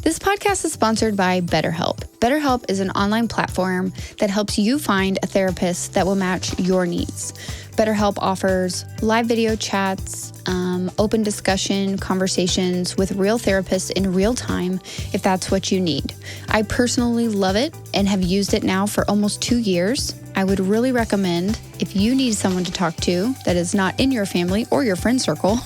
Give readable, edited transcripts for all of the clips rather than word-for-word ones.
This podcast is sponsored by BetterHelp. BetterHelp is an online platform that helps you find a therapist that will match your needs. BetterHelp offers live video chats, open discussion, conversations with real therapists in real time if that's what you need. I personally love it and have used it now for almost 2 years. I would really recommend, if you need someone to talk to that is not in your family or your friend circle,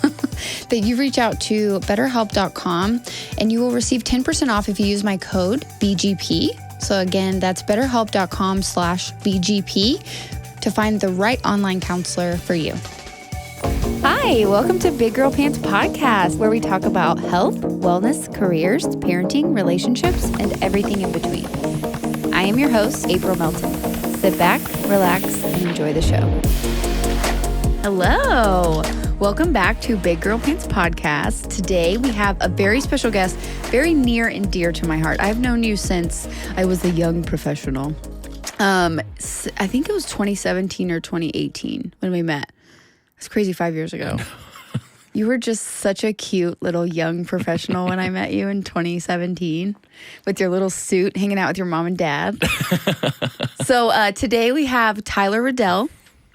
that you reach out to betterhelp.com and you will receive 10% off if you use my code BGP. So again, that's betterhelp.com/BGP to find the right online counselor for you. Hi, welcome to Big Girl Pants Podcast, where we talk about health, wellness, careers, parenting, relationships, and everything in between. I am your host, April Melton. Sit back, relax, and enjoy the show. Hello. Welcome back to Big Girl Pants Podcast. Today we have a very special guest, very near and dear to my heart. I've known you since I was a young professional. I think it was 2017 or 2018 when we met. It's crazy, 5 years ago. You were just such a cute little young professional when I met you in 2017 with your little suit hanging out with your mom and dad. So today we have Tyler Riddell,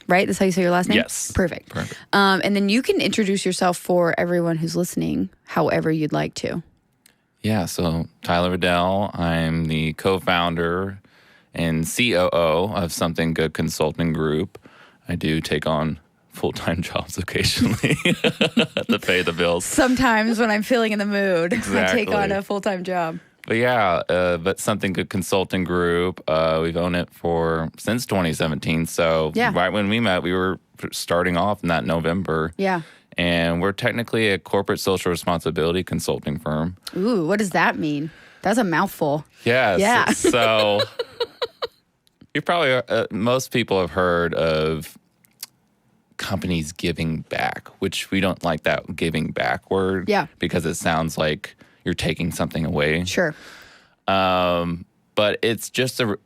right? That's how you say your last name? Yes. Perfect. And then you can introduce yourself for everyone who's listening, however you'd like to. Yeah, so Tyler Riddell, I'm the co-founder and COO of Something Good Consulting Group. I do take on full-time jobs occasionally to pay the bills. Sometimes when I'm feeling in the mood, Exactly. I take on a full-time job. But yeah, but Something Good Consulting Group, we've owned it since 2017. So right when we met, we were starting off in that November. Yeah. And we're technically a corporate social responsibility consulting firm. Ooh, what does that mean? That's a mouthful. Yes. Yeah. So you probably, most people have heard of companies giving back, which we don't like that giving back word. Yeah. Because it sounds like you're taking something away. Sure. But it's just a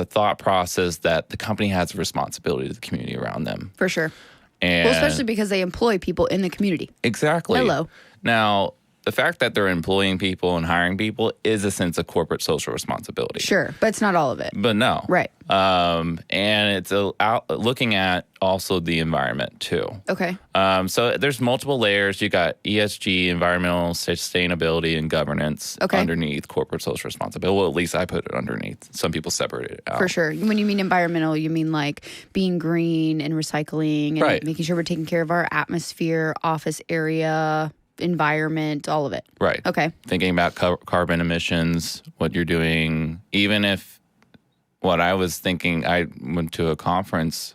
thought process that the company has a responsibility to the community around them. For sure. And Well, especially because they employ people in the community. Exactly. Hello. Now, the fact that they're employing people and hiring people is a sense of corporate social responsibility. Sure, but it's not all of it. But no. Right. And it's looking at also the environment too. Okay. So there's multiple layers. You got ESG, environmental sustainability, and governance underneath corporate social responsibility. Well, at least I put it underneath. Some people separate it out. For sure. When you mean environmental, you mean like being green and recycling and making sure we're taking care of our atmosphere, office area, environment, all of it. Right. Okay. Thinking about carbon emissions, what you're doing, even if what I was thinking, I went to a conference,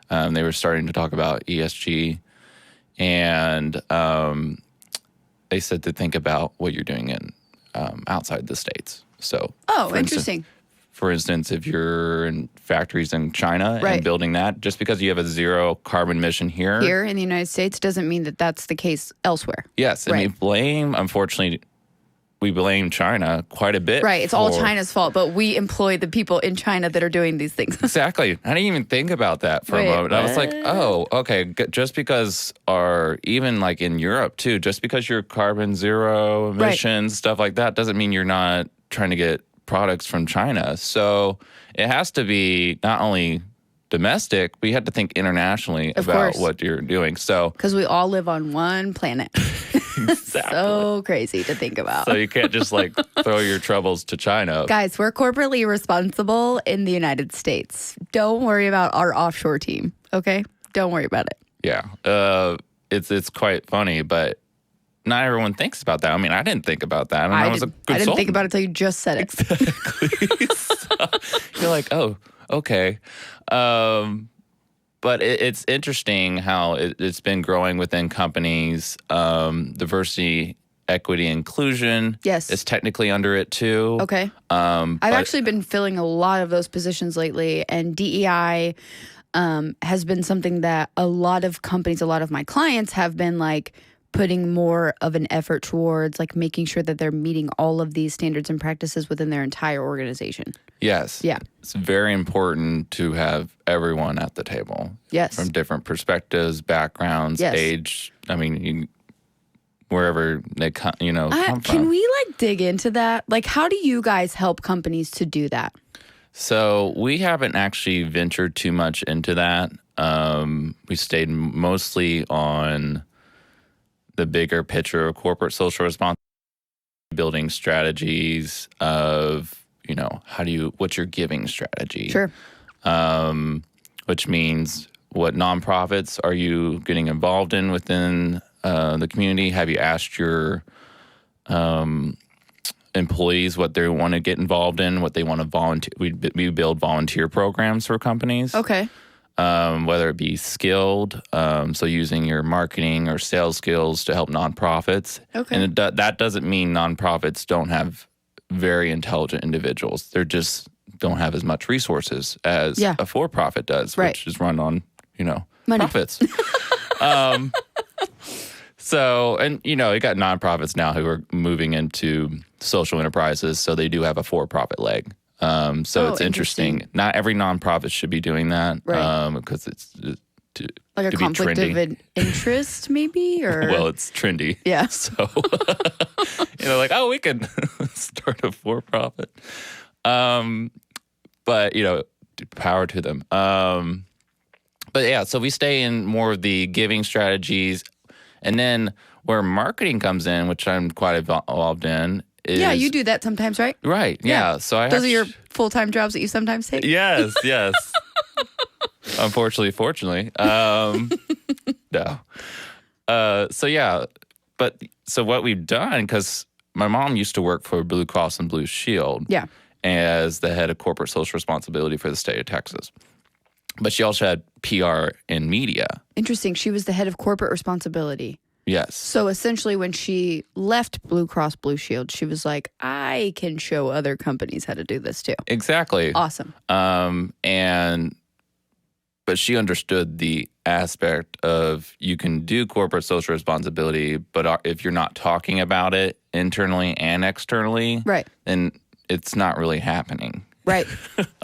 they were starting to talk about ESG, and they said to think about what you're doing in outside the States. So, interesting. For instance, if you're in factories in China and building that, just because you have a zero carbon emission here in the United States doesn't mean that that's the case elsewhere. Yes, and unfortunately, we blame China quite a bit. Right, it's all China's fault, but we employ the people in China that are doing these things. Exactly. I didn't even think about that for a moment. I was like, oh, okay, just because even like in Europe too, just because you're carbon zero emissions, stuff like that, doesn't mean you're not trying to get products from China. So it has to be not only domestic, but you have to think internationally about what you're doing. So because we all live on one planet. Exactly. So crazy to think about. So you can't just like throw your troubles to China. Guys, we're corporately responsible in the United States. Don't worry about our offshore team, okay? Don't worry about it. Yeah. It's quite funny, but not everyone thinks about that. I mean, I didn't think about that. I didn't think about it until you just said it. Exactly. So you're like, oh, okay. But it's interesting how it's been growing within companies. Diversity, equity, inclusion is technically under it too. Okay. I've actually been filling a lot of those positions lately, and DEI has been something that a lot of companies, a lot of my clients have been like putting more of an effort towards, like making sure that they're meeting all of these standards and practices within their entire organization. Yes. Yeah. It's very important to have everyone at the table. Yes. From different perspectives, backgrounds, age. I mean, wherever they come from. Can we dig into that? How do you guys help companies to do that? So we haven't actually ventured too much into that. We stayed mostly on the bigger picture of corporate social responsibility, building strategies of, what's your giving strategy? Sure. Which means what nonprofits are you getting involved in within the community? Have you asked your employees what they want to get involved in, what they want to volunteer? We build volunteer programs for companies. Okay. Whether it be skilled, so using your marketing or sales skills to help nonprofits. Okay. And that doesn't mean nonprofits don't have very intelligent individuals. They just don't have as much resources as a for-profit does, which is run on, money. Profits. So, and, you got nonprofits now who are moving into social enterprises, so they do have a for-profit leg. So it's interesting. Not every nonprofit should be doing that, right? Because it's a conflict of interest, maybe, or well, it's trendy. Yeah. So we can start a for-profit. But power to them. But yeah, so we stay in more of the giving strategies, and then where marketing comes in, which I'm quite involved in. You do that sometimes, right? Right. Yeah. So those are your full-time jobs that you sometimes take? Yes. Unfortunately, fortunately. No. So what we've done, because my mom used to work for Blue Cross and Blue Shield. Yeah. As the head of corporate social responsibility for the state of Texas. But she also had PR and media. Interesting. She was the head of corporate responsibility. Yes. So essentially when she left Blue Cross Blue Shield, she was like, I can show other companies how to do this too. Exactly. Awesome. But she understood the aspect of you can do corporate social responsibility, but if you're not talking about it internally and externally, right, then it's not really happening. Right.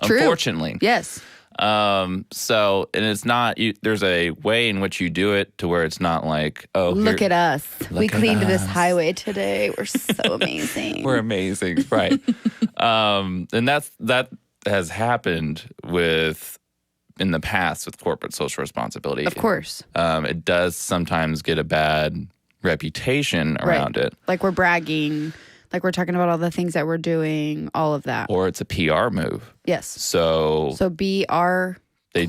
Unfortunately. True. Yes. And it's not, there's a way in which you do it to where it's not like, oh, look at us. We cleaned this highway today. We're so amazing. We're amazing. Right. And that has happened in the past with corporate social responsibility. Of course. It does sometimes get a bad reputation around it. Like we're bragging. Like we're talking about all the things that we're doing, all of that. Or it's a PR move. Yes. So be our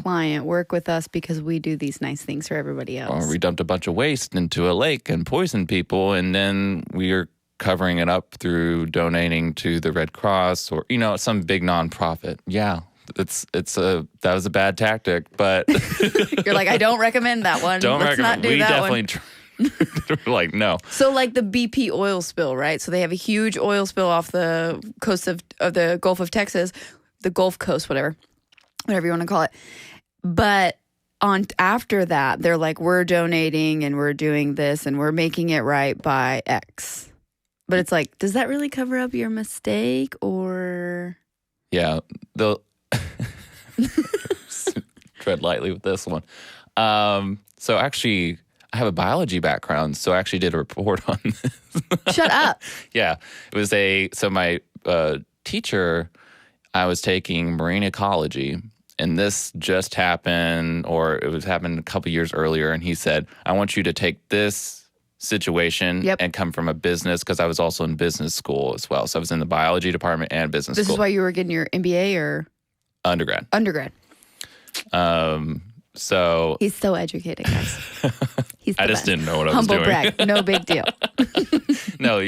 client, work with us because we do these nice things for everybody else. Or we dumped a bunch of waste into a lake and poisoned people, and then we are covering it up through donating to the Red Cross or, some big nonprofit. Yeah. That was a bad tactic, but you're like, I don't recommend that one. Let's not do that one. We definitely like, no. So like the BP oil spill, right? So they have a huge oil spill off the coast of the Gulf of Texas, the Gulf Coast, whatever you want to call it. But after that, they're like, we're donating and we're doing this and we're making it right by X. But it's like, does that really cover up your mistake or? Yeah, they'll tread lightly with this one. So actually, I have a biology background, so I actually did a report on this. Shut up. Yeah. It was my teacher, I was taking marine ecology, and this just happened, or it was happened a couple years earlier, and he said, I want you to take this situation and come from a business, because I was also in business school as well. So I was in the biology department and business school. This is why you were getting your MBA or? Undergrad. So he's so educated, guys. I just didn't know what I was doing. Humble brag, no big deal. No,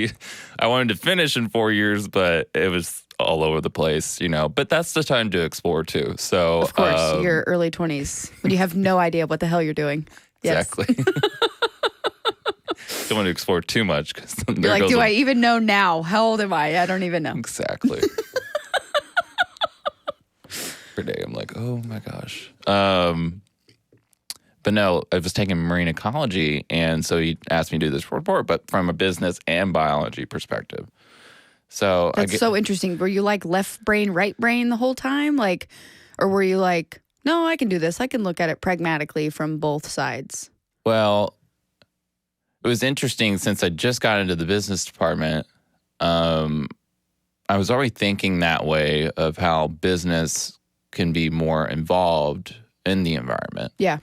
I wanted to finish in 4 years, but it was all over the place, But that's the time to explore too. So of course, your early 20s when you have no idea what the hell you're doing. Yes. Exactly. Don't want to explore too much because you're like, do I even know now? How old am I? I don't even know. Exactly. Every day I'm like, oh my gosh. But no, I was taking marine ecology, and so he asked me to do this report, but from a business and biology perspective. So that's so interesting. Were you like left brain, right brain the whole time? Or were you like, no, I can do this. I can look at it pragmatically from both sides. Well, was interesting since I just got into the business department. I was already thinking that way of how business can be more involved in the environment. Yeah.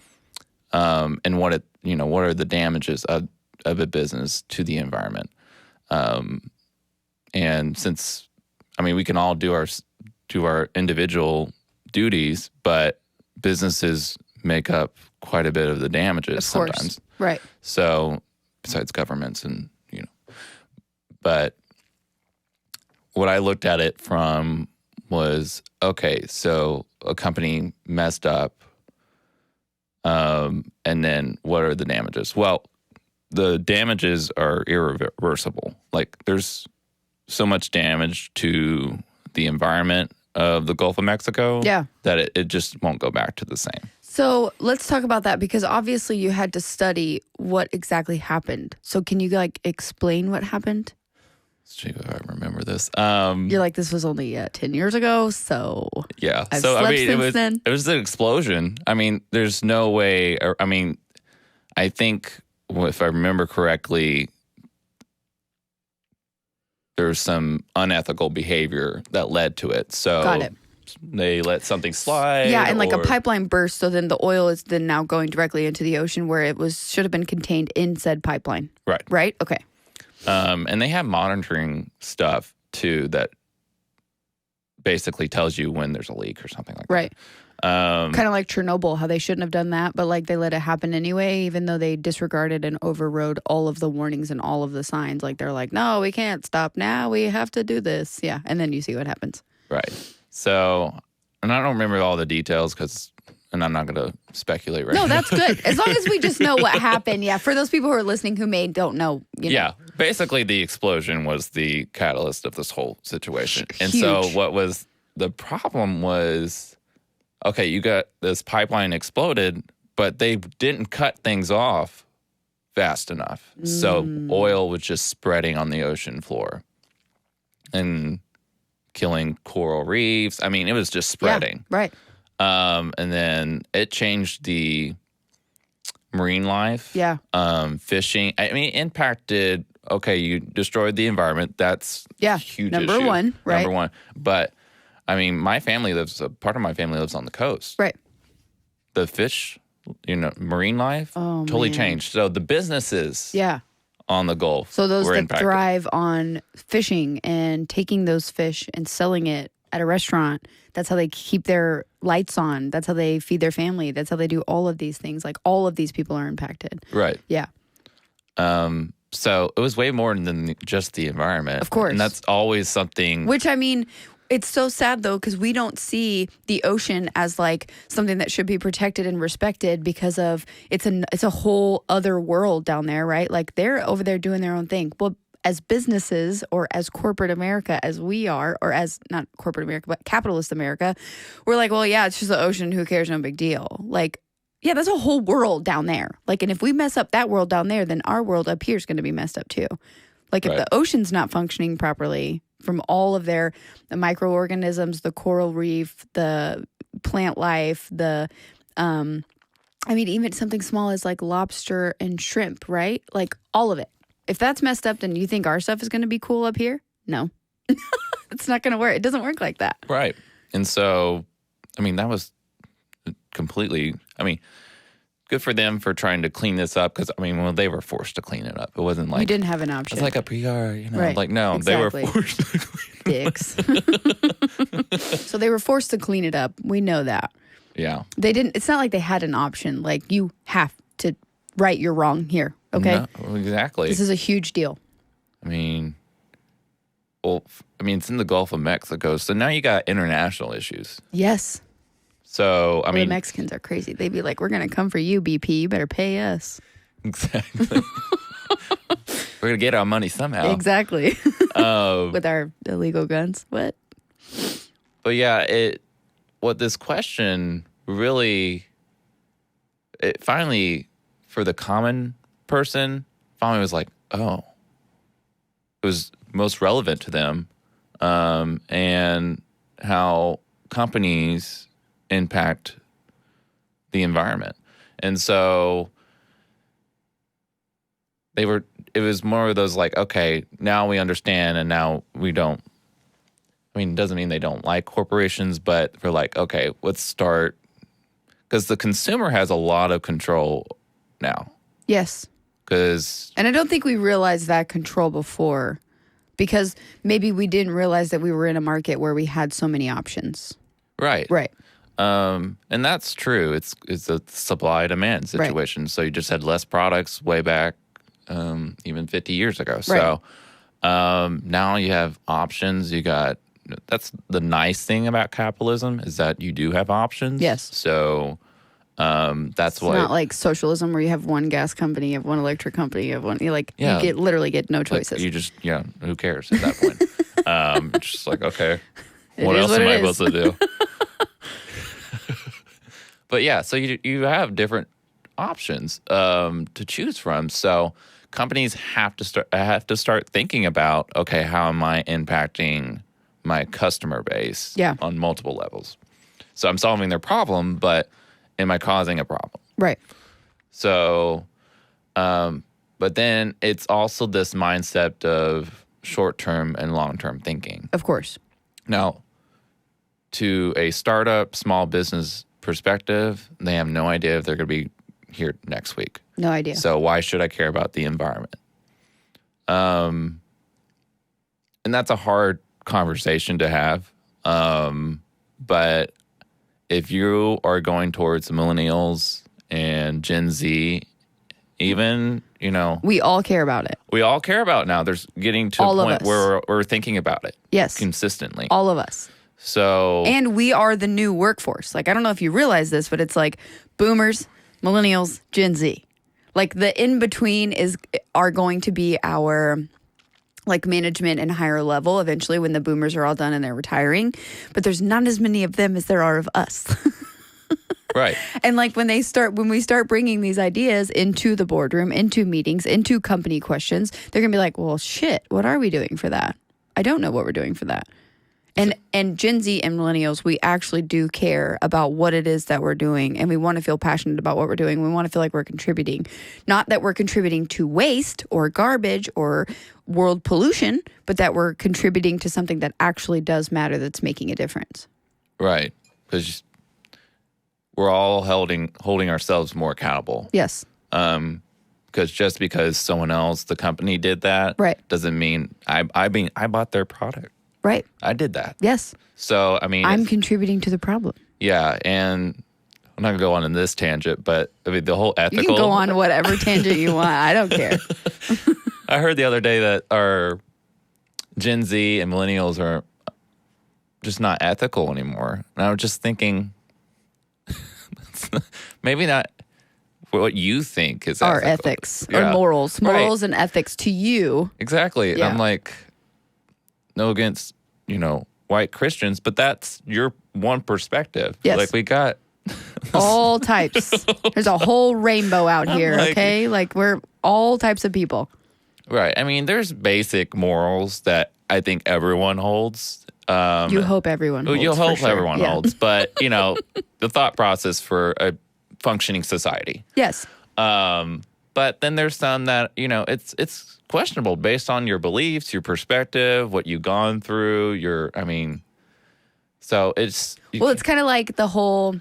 And what are the damages of a business to the environment? And since, we can all do our individual duties, but businesses make up quite a bit of the damages sometimes. Right. So besides governments but what I looked at it from was, okay, so a company messed up, and then what are the damages? Well, the damages are irreversible. Like, there's so much damage to the environment of the Gulf of Mexico that it just won't go back to the same. So let's talk about that, because obviously you had to study what exactly happened. So can you explain what happened? See if I remember this. You're like, this was only 10 years ago, so yeah. I've slept since then. It was an explosion. There's no way. I think if I remember correctly, there's some unethical behavior that led to it. So got it. They let something slide. Yeah, and a pipeline burst, so then the oil is then now going directly into the ocean where it should have been contained in said pipeline. Right. Right? Okay. And they have monitoring stuff too that basically tells you when there's a leak or something like that. Right. Kind of like Chernobyl, how they shouldn't have done that, but they let it happen anyway, even though they disregarded and overrode all of the warnings and all of the signs. They're like, no, we can't stop now. We have to do this. Yeah. And then you see what happens. Right. So, and I don't remember all the details and I'm not going to speculate right now. No, that's good. As long as we just know what happened. Yeah. For those people who are listening who don't know. Yeah. Basically, the explosion was the catalyst of this whole situation. Huge. And so what was the problem was, okay, you got this pipeline exploded, but they didn't cut things off fast enough. So oil was just spreading on the ocean floor and killing coral reefs. It was just spreading. Yeah, right. And then it changed the marine life. Yeah. Fishing. Impacted, okay, you destroyed the environment. That's a huge number issue. one, right? Number one. But, my family part of my family lives on the coast. Right. The fish, marine life totally changed. So the businesses on the Gulf so those were that impacted. thrive on fishing and taking those fish and selling it at a restaurant, that's how they keep their lights on. That's how they feed their family. That's how they do all of these things. All of these people are impacted. Right. Yeah. So it was way more than just the environment. Of course. And that's always something. Which, it's so sad, though, because we don't see the ocean as something that should be protected and respected because of it's a whole other world down there, right? They're over there doing their own thing. Well, as businesses or as corporate America, as we are, or as not corporate America, but capitalist America, we're well, yeah, it's just the ocean. Who cares? No big deal. Yeah, that's a whole world down there. And if we mess up that world down there, then our world up here is going to be messed up too. If the ocean's not functioning properly from all of the microorganisms, the coral reef, the plant life, even something small as lobster and shrimp, right? All of it. If that's messed up, then you think our stuff is going to be cool up here? No. It's not going to work. It doesn't work like that. Right. And so, that was completely, good for them for trying to clean this up because, they were forced to clean it up. It wasn't we didn't have an option. It's like a PR, Right. No, exactly. they were forced to clean Dicks. So they were forced to clean it up. We know that. Yeah. They didn't, it's not like they had an option. You have to right your wrong here. Okay. No, exactly. This is a huge deal. It's in the Gulf of Mexico. So now you got international issues. Yes. So, the Mexicans are crazy. They'd be like, we're going to come for you, BP. You better pay us. Exactly. We're going to get our money somehow. Exactly. With our illegal guns. What? But yeah, what this question really, it finally, for the common person, finally was it was most relevant to them, and how companies impact the environment. And so it was more of those like, okay, now we understand and now we don't. I mean, it doesn't mean they don't like corporations, but they're like, okay, let's start. Because the consumer has a lot of control now. Yes. And I don't think we realized that control before, because maybe we didn't realize that we were in a market where we had so many options. Right. Right. And that's true. It's a supply demand situation. Right. So you just had less products way back, even 50 years ago. Right. So now you have options. That's the nice thing about capitalism, is that you do have options. Yes. So that's why. It's not like socialism where you have one gas company, you have one electric company, you have one. You literally get no choices. Like you just who cares at that point? Just like, okay, what else am I supposed to do? But yeah, so you have different options to choose from. So companies have to start thinking about, okay, how am I impacting my customer base on multiple levels? So I'm solving their problem, but am I causing a problem? Right. So, but then it's also this mindset of short-term and long-term thinking. Of course. Now, to a startup, small business perspective, they have no idea if they're going to be here next week. No idea. So why should I care about the environment? And that's a hard conversation to have. But if you are going towards millennials and Gen Z, even, we all care about it. We all care about it now. There's getting to all a point where we're thinking about it. Yes. Consistently. All of us. So. And we are the new workforce. Like, I don't know if you realize this, but it's like boomers, millennials, Gen Z. Like the in-between are going to be our like management and higher level eventually when the boomers are all done and they're retiring. But there's not as many of them as there are of us. Right. And like when we start bringing these ideas into the boardroom, into meetings, into company questions, they're going to be like, well, shit, what are we doing for that? I don't know what we're doing for that. And Gen Z and millennials, we actually do care about what it is that we're doing, and we want to feel passionate about what we're doing. We want to feel like we're contributing. Not that we're contributing to waste or garbage or world pollution, but that we're contributing to something that actually does matter, that's making a difference. Right. Because we're all holding ourselves more accountable. Yes. Because just because someone else, the company did that, doesn't mean I bought their product. Right. I did that. Yes. So, I mean. I'm contributing to the problem. Yeah. And I'm not going to go on in this tangent, but I mean, the whole ethical. You can go on whatever tangent you want. I don't care. I heard the other day that our Gen Z and millennials are just not ethical anymore. And I was just thinking, maybe not what you think is our ethical. Ethics or morals. Morals and ethics to you. Exactly. And I'm like, no against, white Christians, but that's your one perspective. Yes. Like we got all types. There's a whole rainbow out here, okay? Like we're all types of people. Right. I mean, there's basic morals that I think everyone holds. You hope everyone holds. You'll hope sure. everyone holds. But, the thought process for a functioning society. Yes. But then there's some that, it's questionable based on your beliefs, your perspective, what you've gone through, so it's... Well, it's kind of like the whole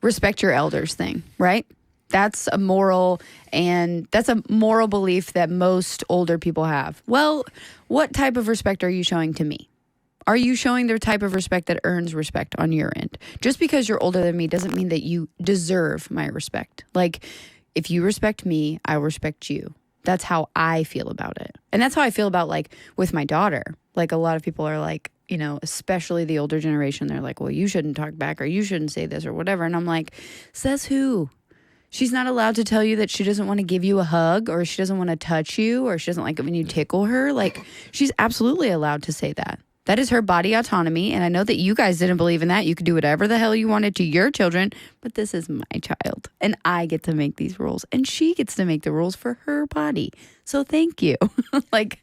respect your elders thing, right? That's a moral belief that most older people have. Well, what type of respect are you showing to me? Are you showing the type of respect that earns respect on your end? Just because you're older than me doesn't mean that you deserve my respect. Like, if you respect me, I will respect you. That's how I feel about it. And that's how I feel about, like, with my daughter. Like, a lot of people are like, especially the older generation, they're like, well, you shouldn't talk back or you shouldn't say this or whatever. And I'm like, says who? She's not allowed to tell you that she doesn't want to give you a hug or she doesn't want to touch you or she doesn't like it when you tickle her. Like, she's absolutely allowed to say that. That is her body autonomy. And I know that you guys didn't believe in that. You could do whatever the hell you wanted to your children, but this is my child and I get to make these rules and she gets to make the rules for her body. So thank you. Like,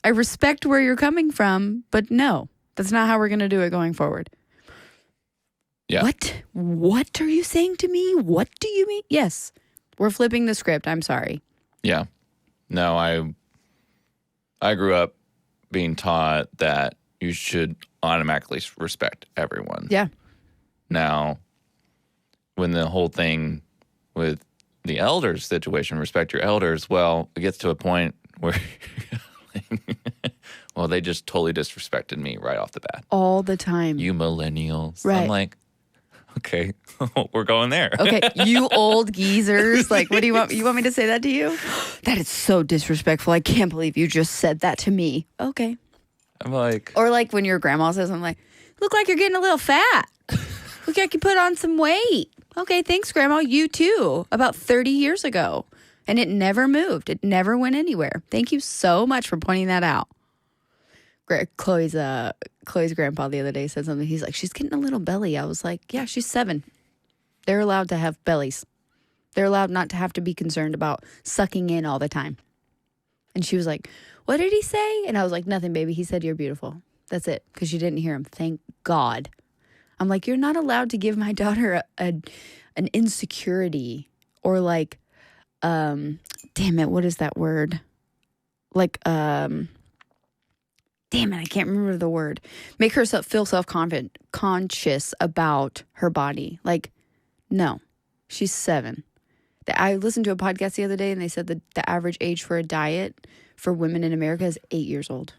I respect where you're coming from, but no, that's not how we're going to do it going forward. Yeah. What are you saying to me? What do you mean? Yes. We're flipping the script. I'm sorry. Yeah. No, I grew up being taught that you should automatically respect everyone. Yeah. Now, when the whole thing with the elders situation, respect your elders, well, it gets to a point where, well, they just totally disrespected me right off the bat. All the time. You millennials. Right. I'm like, okay, we're going there. Okay, you old geezers. Like, what do you want? You want me to say that to you? That is so disrespectful. I can't believe you just said that to me. Okay. I'm like, Or like when your grandma says, I'm like, look like you're getting a little fat. Look like you put on some weight. Okay, thanks, Grandma. You too. About 30 years ago. And it never moved. It never went anywhere. Thank you so much for pointing that out. Chloe's grandpa the other day said something. He's like, she's getting a little belly. I was like, yeah, she's 7. They're allowed to have bellies. They're allowed not to have to be concerned about sucking in all the time. And she was like, what did he say? And I was like, nothing, baby. He said you're beautiful. That's it. Because you didn't hear him. Thank God. I'm like, you're not allowed to give my daughter an insecurity or like, damn it, what is that word? Like, damn it, I can't remember the word. Make her feel self-confident, conscious about her body. Like, no, she's 7. I listened to a podcast the other day and they said that the average age for a diet for women in America is 8 years old.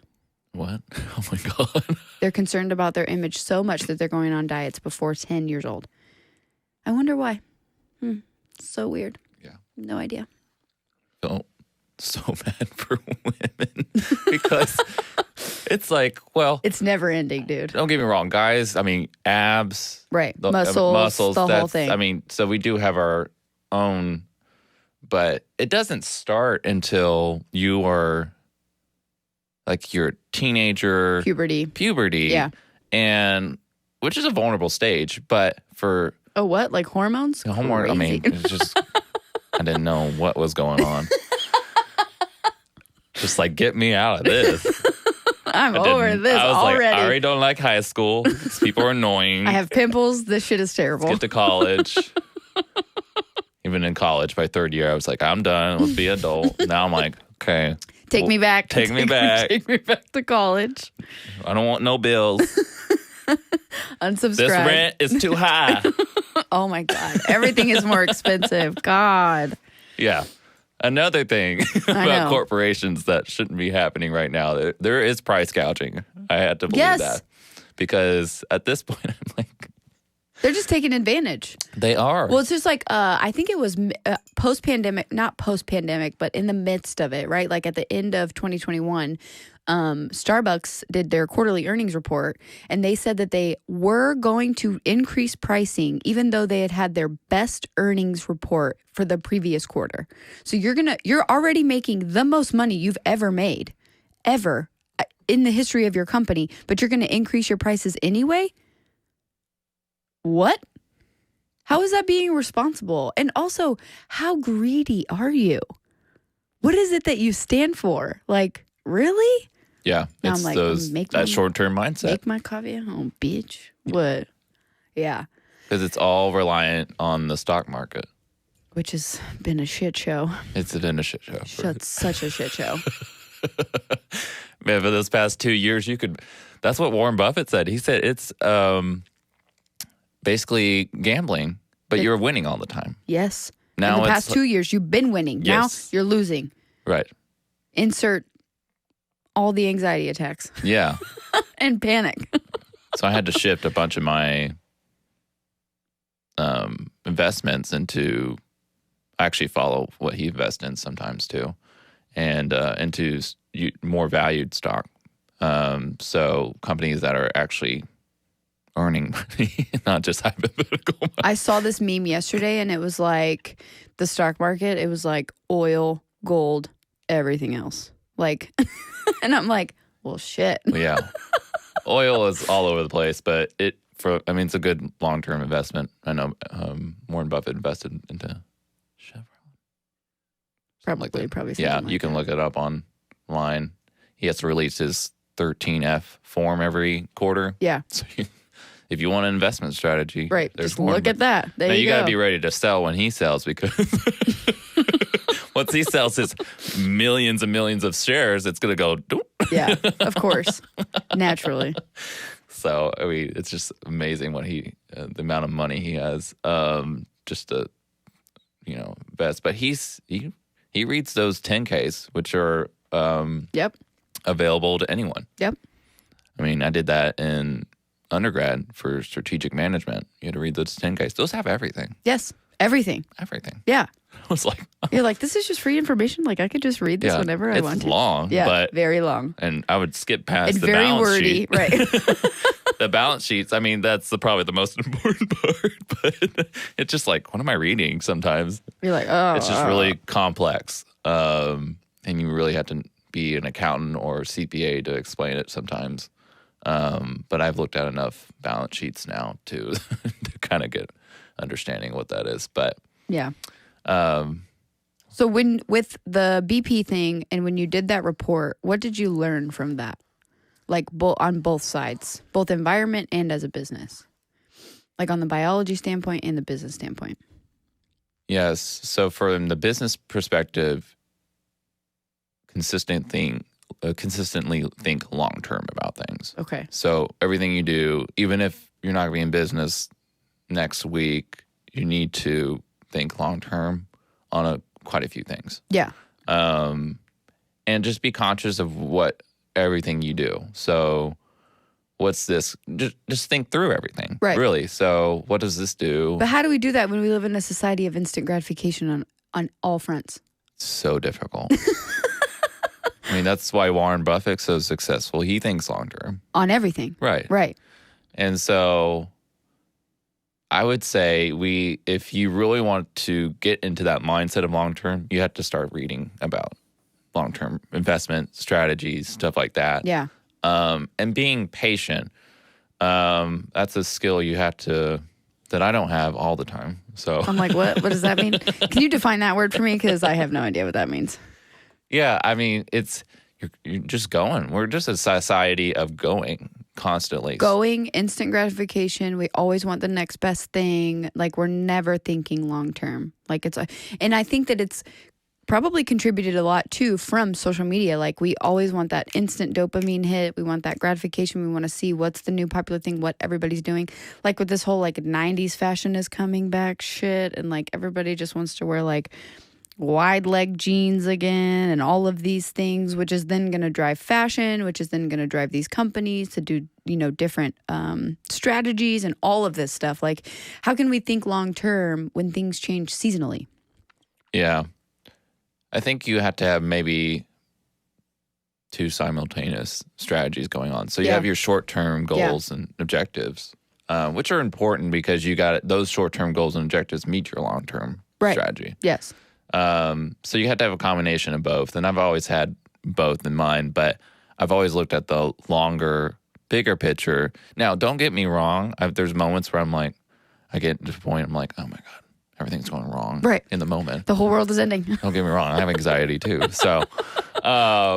what? Oh my God. They're concerned about their image so much that they're going on diets before 10 years old. I wonder why. So weird. Yeah. No idea. So bad for women because it's like, well, It's never ending, dude. don't get me wrong, guys. I mean, abs, Right. the- Muscles, the whole thing. I mean, so we do have our own, but it doesn't start until you are like you're a teenager, Puberty. Yeah. and which is a vulnerable stage. But for Oh, what? Like hormones? homework, I mean, Crazy. it's just I didn't know what was going on. Just like get me out of this. I'm I over didn't- this I was already. like, I already don't like high school. These people are annoying. I have pimples. This shit is terrible. Get to college. Even in college, by 3rd year, I was like, I'm done. Let's be adult. Now I'm like, okay. Take me back. Take me back. Take me back to college. I don't want no bills. Unsubscribe. This rent is too high. Oh my God. Everything is more expensive. God. Yeah. Another thing I about know. corporations that shouldn't be happening right now, there is price gouging. I had to believe Yes. that. Because at this point, I'm like, They're just taking advantage. they are. Well, it's just like, I think it was post-pandemic, not post-pandemic, but in the midst of it, right? Like at the end of 2021, Starbucks did their quarterly earnings report, and they said that they were going to increase pricing, even though they had had their best earnings report for the previous quarter. So you're already making the most money you've ever made, ever in the history of your company, but you're going to increase your prices anyway? What? How is that being responsible? And also, how greedy are you? What is it that you stand for? Like, really? yeah. Now It's I'm like, that my- short-term mindset. Make my coffee at home, bitch. What? Yeah. Because it's all reliant on the stock market. Which has been a shit show. It's been a shit show. That's such a shit show. Man, for those past 2 years, that's what Warren Buffett said. He said it's basically gambling, but you're winning all the time. Yes. Now In the it's past 2 years, you've been winning. Yes. Now you're losing. Right. Insert all the anxiety attacks Yeah. and panic. So I had to shift a bunch of my investments into, I actually follow what he invests in sometimes too, and into more valued stock. So companies that are actually earning money, not just hypothetical money. I saw this meme yesterday and it was like the stock market, it was like oil, gold, everything else. Like, and I'm like, well, shit. Yeah. Oil is all over the place, but it's a good long-term investment. I know Warren Buffett invested into Chevron. Probably something Yeah, like you can that. look it up online. He has to release his 13F form every quarter. Yeah. So if you want an investment strategy, Right. there's Just Warren look at that. There Now you you got go. to be ready to sell when he sells because once he sells his millions and millions of shares, it's going to go. Doop. Yeah, of course. Naturally. So, I mean, it's just amazing what the amount of money he has, just to, invest. But he reads those 10Ks, which are Yep. available to anyone. Yep. I mean, I did that in undergrad for strategic management. You had to read those 10Ks. Those have everything. Yes. Everything. Everything. Yeah. I was like, You're like, this is just free information. Like, I could just read this whenever I want to. It's long, Yeah, but very long. and I would skip past And the very balance wordy, sheet. right? The balance sheets. I mean, that's probably the most important part. But it's just like, what am I reading? Sometimes You're like, oh, it's just really complex, and you really have to be an accountant or CPA to explain it sometimes. But I've looked at enough balance sheets now to kind of get understanding what that is. But yeah. So with the BP thing and when you did that report, what did you learn from that? Like on both sides, both environment and as a business, like on the biology standpoint and the business standpoint. Yes. So from the business perspective, consistently think long term about things. Okay. So everything you do, even if you're not going to be in business next week, you need to think long term on quite a few things. Yeah. And just be conscious of everything you do. So what's this? Just think through everything. Right. Really. So what does this do? But how do we do that when we live in a society of instant gratification on all fronts? So difficult. I mean, that's why Warren Buffett's so successful. He thinks long term. On everything. Right. Right. And so I would say if you really want to get into that mindset of long term, you have to start reading about long term investment strategies, stuff like that. Yeah. And being patient. That's a skill you have that I don't have all the time. So I'm like, what does that mean? Can you define that word for me? Because I have no idea what that means. Yeah, I mean, you're just going. We're just a society of going constantly. Going, instant gratification. We always want the next best thing. Like we're never thinking long term. Like and I think that it's probably contributed a lot too from social media. Like we always want that instant dopamine hit. We want that gratification. We want to see what's the new popular thing, what everybody's doing. Like with this whole like 90s fashion is coming back shit. And like everybody just wants to wear like wide leg jeans again and all of these things, which is then going to drive fashion, which is then going to drive these companies to do, different strategies and all of this stuff. Like how can we think long term when things change seasonally? Yeah. I think you have to have maybe two simultaneous strategies going on. So you have your short-term goals and objectives, which are important because you got those short-term goals and objectives meet your long-term strategy. Yes. So you have to have a combination of both. And I've always had both in mind, but I've always looked at the longer, bigger picture. Now, don't get me wrong. There's moments where I'm like, I get to the point, I'm like, oh my God, everything's going wrong in the moment. The whole world is ending. Don't get me wrong. I have anxiety too. So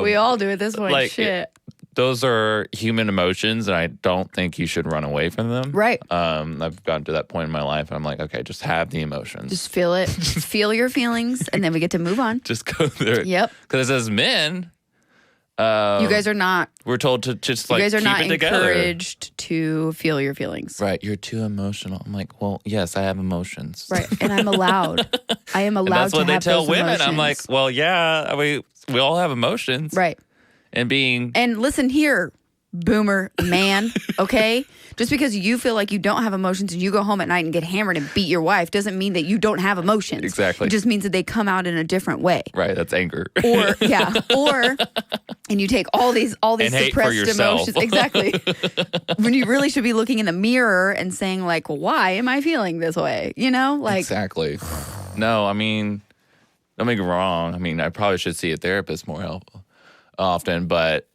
we all do at this point. Shit. Those are human emotions, and I don't think you should run away from them. Right. I've gotten to that point in my life, and I'm like, okay, just have the emotions. Just feel it. Just feel your feelings, and then we get to move on. Just go through it. Yep. Because as men, you guys are not. We're told to just like you guys are keep not it together. encouraged to feel your feelings. Right. You're too emotional. I'm like, well, yes, I have emotions. Right. And I'm allowed. I am allowed to have those emotions. That's what they tell women. I'm like, well, yeah, we all have emotions. Right. And listen here, boomer man, okay? Just because you feel like you don't have emotions and you go home at night and get hammered and beat your wife doesn't mean that you don't have emotions. Exactly. It just means that they come out in a different way. Right, that's anger. And you take all these and suppressed emotions. Exactly. When you really should be looking in the mirror and saying like, well, why am I feeling this way? Exactly. No, I mean, don't make me wrong. I mean, I probably should see a therapist more often, but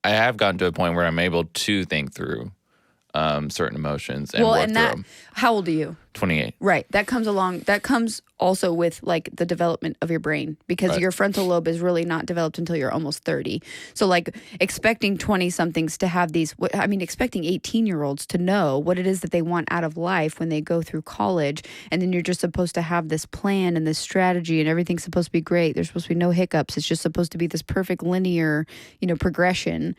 I have gotten to a point where I'm able to think through certain emotions and work and through that, them. how old are you? 28. Right. That comes also with like the development of your brain because Right. your frontal lobe is really not developed until you're almost 30. So like expecting 20 somethings to have expecting 18-year-olds to know what it is that they want out of life when they go through college. And then you're just supposed to have this plan and this strategy and everything's supposed to be great. There's supposed to be no hiccups. It's just supposed to be this perfect linear, progression.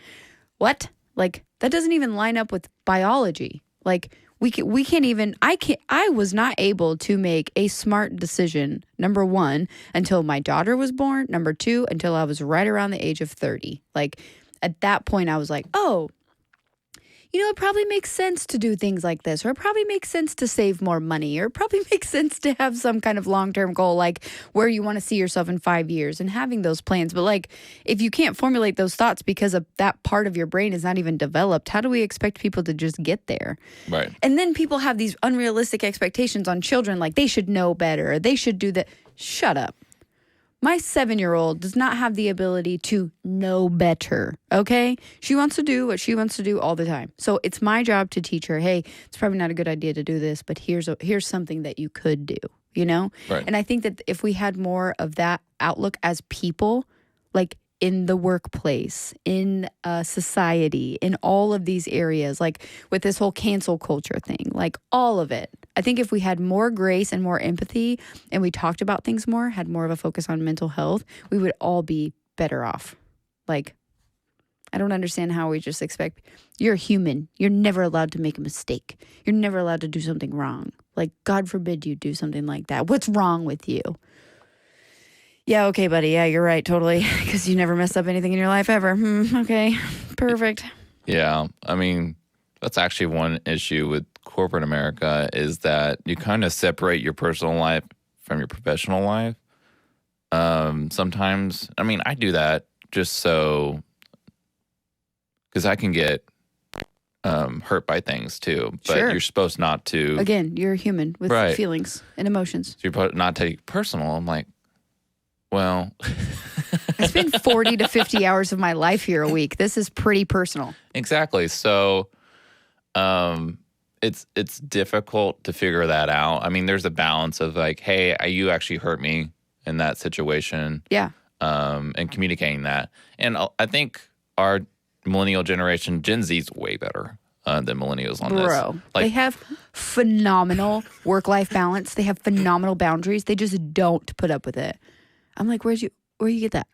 What? Like that doesn't even line up with biology. Like I was not able to make a smart decision, number one, until my daughter was born, number two, until I was right around the age of 30. Like at that point I was like, oh, it probably makes sense to do things like this, or it probably makes sense to save more money, or it probably makes sense to have some kind of long-term goal, like where you want to see yourself in 5 years and having those plans. But like, if you can't formulate those thoughts because of that part of your brain is not even developed, how do we expect people to just get there? Right. And then people have these unrealistic expectations on children, like they should know better, or they should do that. Shut up. My 7-year-old does not have the ability to know better, okay? She wants to do what she wants to do all the time. So it's my job to teach her, hey, it's probably not a good idea to do this, but here's something that you could do, Right. And I think that if we had more of that outlook as people, like in the workplace, in society, in all of these areas, like with this whole cancel culture thing, like all of it. I think if we had more grace and more empathy and we talked about things more, had more of a focus on mental health, we would all be better off. Like, I don't understand how we just expect, you're human. You're never allowed to make a mistake. You're never allowed to do something wrong. Like, God forbid you do something like that. What's wrong with you? Yeah, okay, buddy. Yeah, you're right, totally. Because you never messed up anything in your life ever. Okay, perfect. Yeah. I mean, that's actually one issue with corporate America is that you kind of separate your personal life from your professional life. Sometimes, I mean, I do that just so, because I can get hurt by things too, but Sure. you're supposed not to. Again, you're a human with Right. feelings and emotions. So you're supposed not take it personal. I'm like, well, I spend 40 to 50 hours of my life here a week. This is pretty personal. exactly. So, it's difficult to figure that out. I mean, there's a balance of like, hey, you actually hurt me in that situation. Yeah. And communicating that. And I think our millennial generation, Gen Z, is way better than millennials on this. Bro, they have phenomenal work-life balance. They have phenomenal boundaries. They just don't put up with it. I'm like, where you get that?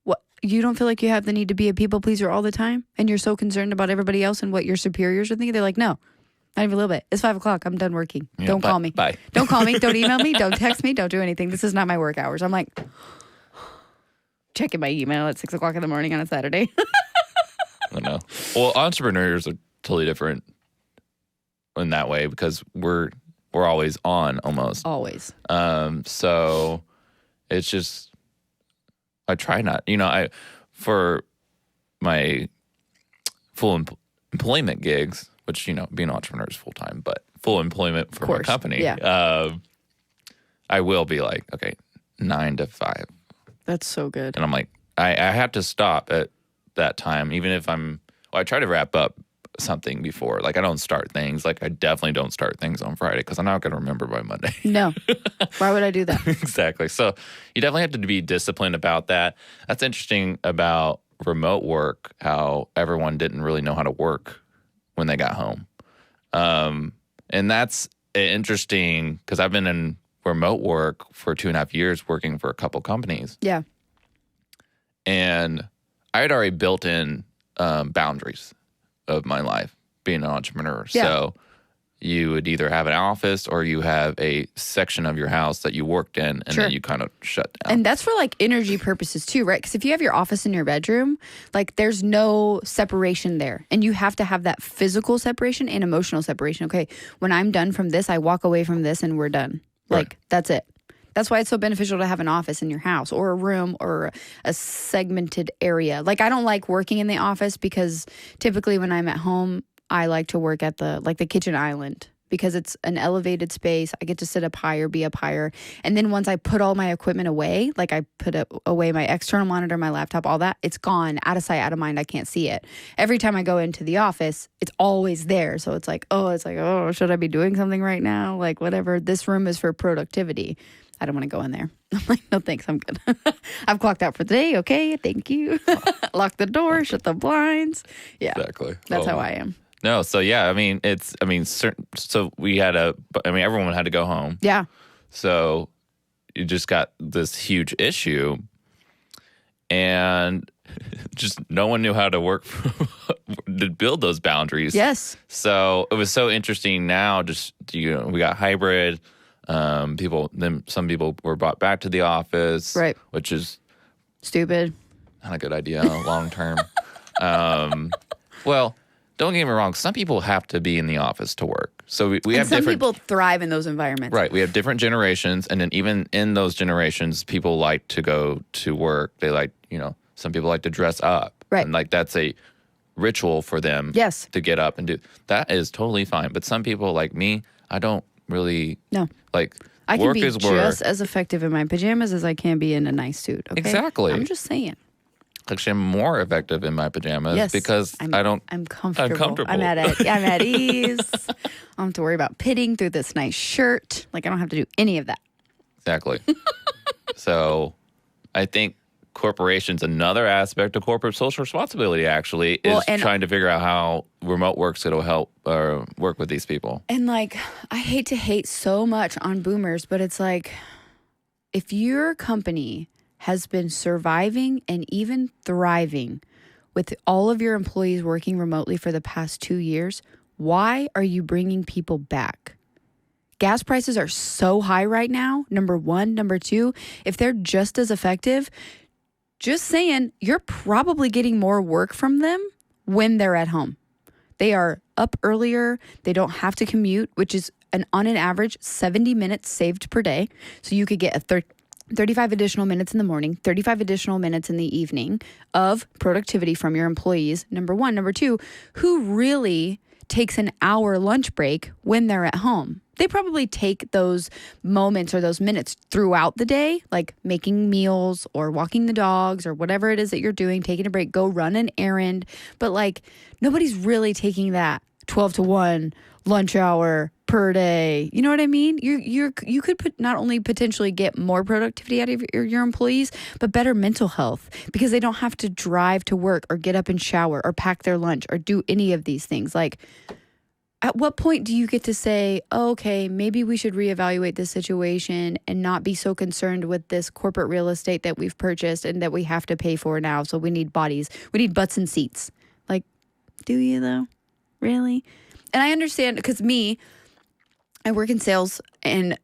What? You don't feel like you have the need to be a people pleaser all the time? And you're so concerned about everybody else and what your superiors are thinking? They're like, no, not even a little bit. It's 5 o'clock. I'm done working. Yeah, Don't call me. Bye. Don't call me. Don't email me. Don't text me. Don't do anything. This is not my work hours. I'm like, checking my email at 6 o'clock in the morning on a Saturday. I know. Well, entrepreneurs are totally different in that way because we're always on almost. Always. So it's just I try not. For my full employment gigs, which being an entrepreneur is full time, but full employment for my company. Yeah. I will be like, okay, 9 to 5. That's so good. And I'm like, I have to stop at that time, even if I try to wrap up something before. Like, I don't start things. Like, I definitely don't start things on Friday because I'm not going to remember by Monday. No. Why would I do that? Exactly. So you definitely have to be disciplined about that. That's interesting about remote work, how everyone didn't really know how to work when they got home. And that's interesting because I've been in remote work for 2.5 years working for a couple companies. Yeah. And I had already built in boundaries of my life being an entrepreneur. Yeah. So you would either have an office or you have a section of your house that you worked in and Sure. then you kind of shut down. And that's for like energy purposes too, right? Because if you have your office in your bedroom, like there's no separation there. And you have to have that physical separation and emotional separation. Okay, when I'm done from this, I walk away from this and we're done. Like, Right. That's it. That's why it's so beneficial to have an office in your house or a room or a segmented area. Like, I don't like working in the office because typically when I'm at home, I like to work at the kitchen island because it's an elevated space. I get to sit up higher, be up higher. And then once I put all my equipment away, like I put away my external monitor, my laptop, all that, it's gone, out of sight, out of mind. I can't see it. Every time I go into the office, it's always there. So it's like, oh, should I be doing something right now? Like, whatever. This room is for productivity. I don't want to go in there. I'm like, no, thanks. I'm good. I've clocked out for the day. Okay, thank you. Lock the door, shut the blinds. Yeah, exactly. That's how I am. No, so yeah, so we had everyone had to go home. Yeah. So you just got this huge issue, and just no one knew how to work to build those boundaries. Yes. So it was so interesting now. Just we got hybrid. Some people were brought back to the office, right? Which is stupid. Not a good idea long term. Well, don't get me wrong. Some people have to be in the office to work. So we have some different people thrive in those environments. Right. We have different generations, and then even in those generations, people like to go to work. They like, some people like to dress up. Right. And like that's a ritual for them. Yes. To get up and do. That is totally fine. But some people like me, I don't really like. I can work be is just work. as effective in my pajamas as I can be in a nice suit. Okay? Exactly. I'm just saying. Actually, I'm more effective in my pajamas because I'm comfortable. I'm at ease. I don't have to worry about pitting through this nice shirt. Like, I don't have to do any of that. Exactly. So I think corporations, another aspect of corporate social responsibility actually is trying to figure out how remote work's going to help work with these people. And like, I hate to hate so much on boomers, but it's like, if your company has been surviving and even thriving with all of your employees working remotely for the past 2 years, why are you bringing people back? Gas prices are so high right now, number one. Number two, if they're just as effective, just saying, you're probably getting more work from them when they're at home. They are up earlier. They don't have to commute, which is on an average 70 minutes saved per day. So you could get a 35 additional minutes in the morning, 35 additional minutes in the evening of productivity from your employees, number one. Number two, who really takes an hour lunch break when they're at home? They probably take those moments or those minutes throughout the day, like making meals or walking the dogs or whatever it is that you're doing, taking a break, go run an errand. But like, nobody's really taking that 12 to 1 lunch hour per day. You know what I mean? You could not only potentially get more productivity out of your employees, but better mental health because they don't have to drive to work or get up and shower or pack their lunch or do any of these things. Like, at what point do you get to say, oh, okay, maybe we should reevaluate this situation and not be so concerned with this corporate real estate that we've purchased and that we have to pay for now? So we need bodies. We need butts and seats. Like, do you though? Really? And I understand because I work in sales and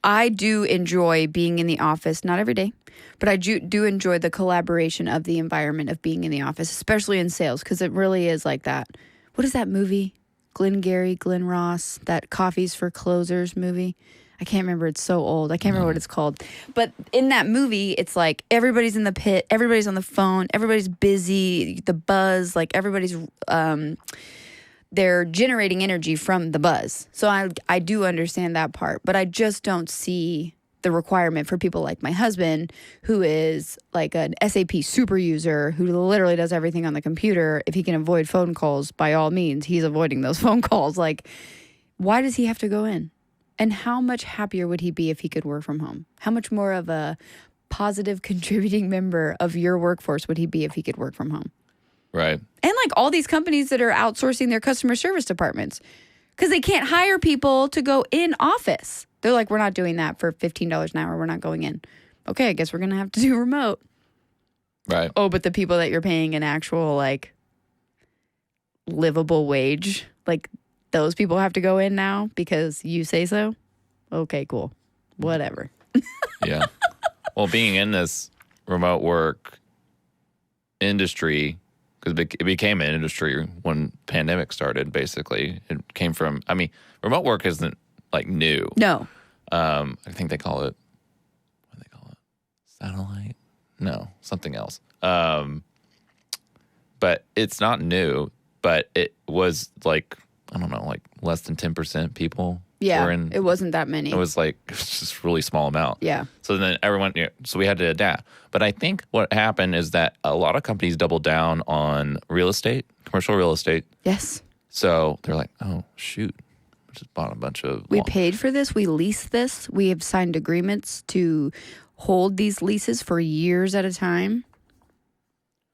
I do enjoy being in the office, not every day, but I do enjoy the collaboration of the environment of being in the office, especially in sales, because it really is like that. What is that movie? Glenn Ross, that Coffees for Closers movie. I can't remember. It's so old. I can't remember what it's called. But in that movie, it's like everybody's in the pit, everybody's on the phone, everybody's busy, the buzz, like everybody's they're generating energy from the buzz. So I do understand that part, but I just don't see the requirement for people like my husband, who is like an SAP super user, who literally does everything on the computer. If he can avoid phone calls, by all means, he's avoiding those phone calls. Like, why does he have to go in? And how much happier would he be if he could work from home? How much more of a positive contributing member of your workforce would he be if he could work from home? Right. And like all these companies that are outsourcing their customer service departments because they can't hire people to go in office. They're like, we're not doing that for $15 an hour. We're not going in. Okay, I guess we're going to have to do remote. Right. Oh, but the people that you're paying an actual like livable wage, like those people have to go in now because you say so? Okay, cool. Whatever. Yeah. Well, being in this remote work industry, because it became an industry when pandemic started, basically. It came from, remote work isn't like new. No. I think they call it, what do they call it? Satellite? No, something else. But it's not new, but it was like I don't know, like less than 10% people. Yeah, were in, it wasn't that many. It was like just really small amount. Yeah. So then everyone, so we had to adapt. But I think what happened is that a lot of companies doubled down on real estate, commercial real estate. Yes. So they're like, oh, shoot. We just bought a bunch of. We paid for this. We leased this. We have signed agreements to hold these leases for years at a time.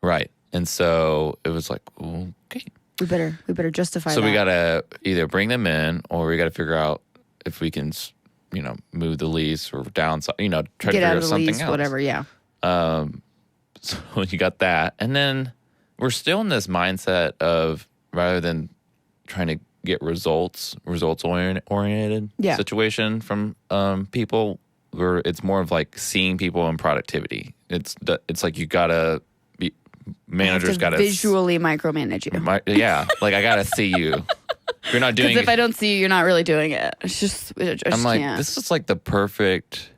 Right. And so it was like, okay. We better justify that. So we got to either bring them in or we got to figure out if we can, move the lease or downside, try to figure out something lease, else. Whatever, yeah. So you got that. And then we're still in this mindset of rather than trying to get results-oriented situation from people, where it's more of like seeing people in productivity. It's like you got to be, managers got to visually micromanage you. Like I got to see you. If you're not doing it. Because if I don't see you, you're not really doing it. It's just, I'm like, can't. This is like the perfect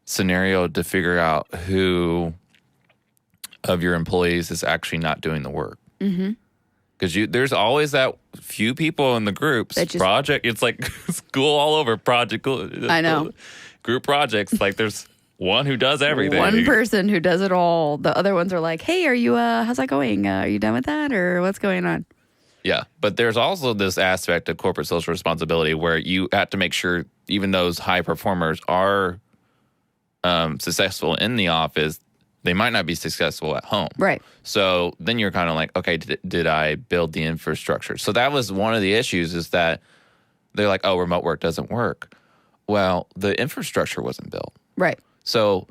scenario to figure out who of your employees is actually not doing the work. Mm-hmm. Because there's always that few people in the groups. Project, it's like school all over. I know. Group projects, like there's one who does everything. One person who does it all. The other ones are like, hey, are you, how's that going? Are you done with that? Or what's going on? Yeah, but there's also this aspect of corporate social responsibility where you have to make sure even those high performers are successful in the office, they might not be successful at home. Right. So then you're kind of like, okay, did I build the infrastructure? So that was one of the issues, is that they're like, oh, remote work doesn't work. Well, the infrastructure wasn't built. Right. So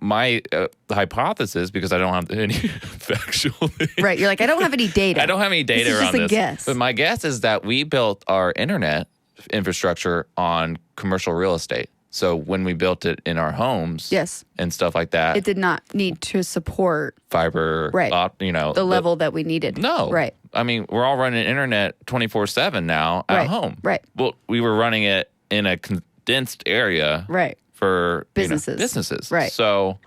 my hypothesis, because I don't have any factual things. Right. You're like, I don't have any data. I don't have any data around this. Guess. But my guess is that we built our internet infrastructure on commercial real estate. So when we built it in our homes, and stuff like that, it did not need to support fiber, right? The level that we needed. No, right. I mean, we're all running internet 24/7 now at home. Right. Well, we were running it in a condensed area, right, for businesses. Businesses, right? So,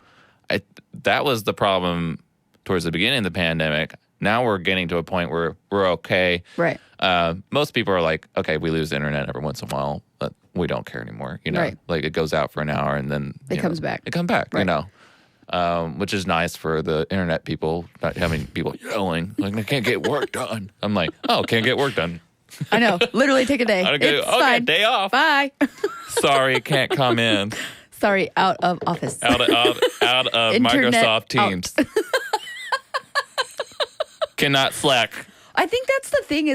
that was the problem towards the beginning of the pandemic. Now we're getting to a point where we're okay. Right. Most people are like, okay, we lose the internet every once in a while, but we don't care anymore. Right. Like it goes out for an hour and then it comes back. It comes back. Right. Which is nice for the internet people, not having people yelling like, I can't get work done. I'm like, oh, can't get work done. I know. Literally take a day. Okay, fine. Day off. Bye. Sorry, can't come in. Sorry, out of office. Out of Microsoft Teams. Cannot Slack. I think that's the thing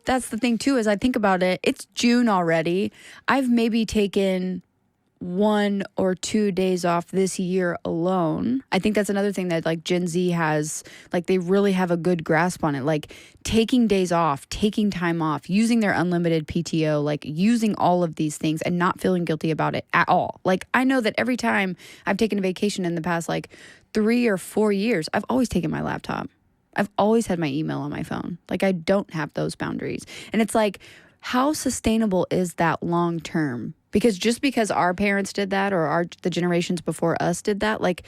that's the thing too, is I think about it. It's June already. I've maybe taken 1 or 2 days off this year alone. I think that's another thing that like Gen Z has, like they really have a good grasp on it. Like taking days off, taking time off, using their unlimited PTO, like using all of these things and not feeling guilty about it at all. Like I know that every time I've taken a vacation in the past like 3 or 4 years, I've always taken my laptop. I've always had my email on my phone. Like I don't have those boundaries. And it's like, how sustainable is that long term? Because just because our parents did that or the generations before us did that, like,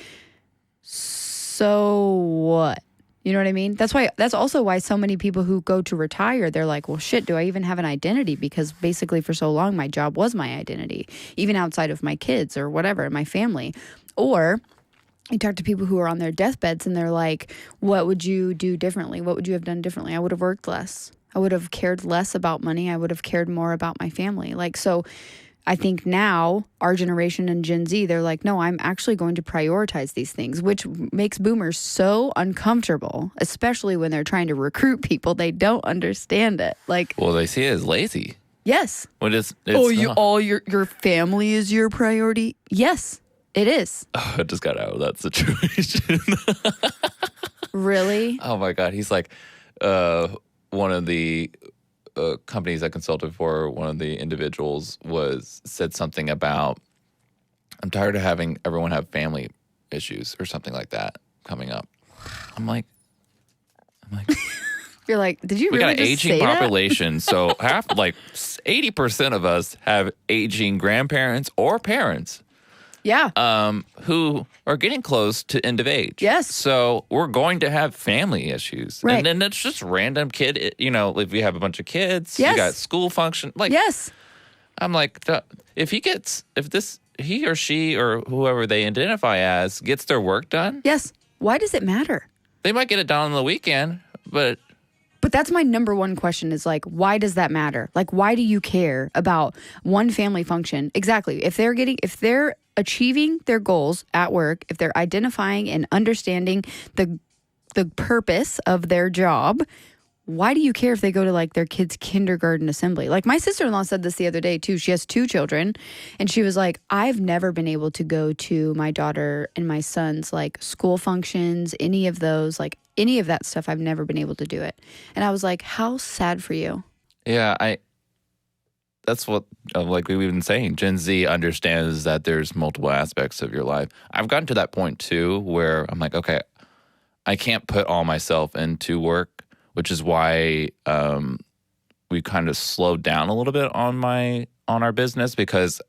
so what? You know what I mean? That's also why so many people who go to retire, they're like, well, shit, do I even have an identity? Because basically for so long, my job was my identity, even outside of my kids or whatever, my family. Or you talk to people who are on their deathbeds and they're like, what would you do differently? What would you have done differently? I would have worked less. I would have cared less about money. I would have cared more about my family. Like, so I think now our generation and Gen Z, they're like, no, I'm actually going to prioritize these things, which makes boomers so uncomfortable, especially when they're trying to recruit people. They don't understand it. Like, well, they see it as lazy. Yes. When it's your family is your priority. Yes, it is. Oh, I just got out of that situation. Really? Oh my God. He's like, one of the companies I consulted for, one of the individuals said something about, I'm tired of having everyone have family issues or something like that coming up. I'm like, you're like, did you we really got an just aging say population, so 80% of us have aging grandparents or parents. who are getting close to end of age. Yes. So we're going to have family issues. Right. And then it's just random kid, if you have a bunch of kids, Yes. you got school function. Like, yes. I'm like, if he or she or whoever they identify as gets their work done. Yes. Why does it matter? They might get it done on the weekend, but that's my number one question is like, why does that matter? Like, why do you care about one family function? Exactly. If they're achieving their goals at work, if they're identifying and understanding the purpose of their job, why do you care if they go to like their kids' kindergarten assembly? Like my sister-in-law said this the other day too. She has 2 children and she was like, I've never been able to go to my daughter and my son's like school functions, any of those, like any of that stuff. I've never been able to do it. And I was like, how sad for you. Yeah, that's what, like we've been saying, Gen Z understands that there's multiple aspects of your life. I've gotten to that point too where I'm like, okay, I can't put all myself into work, which is why we kind of slowed down a little bit on our business because,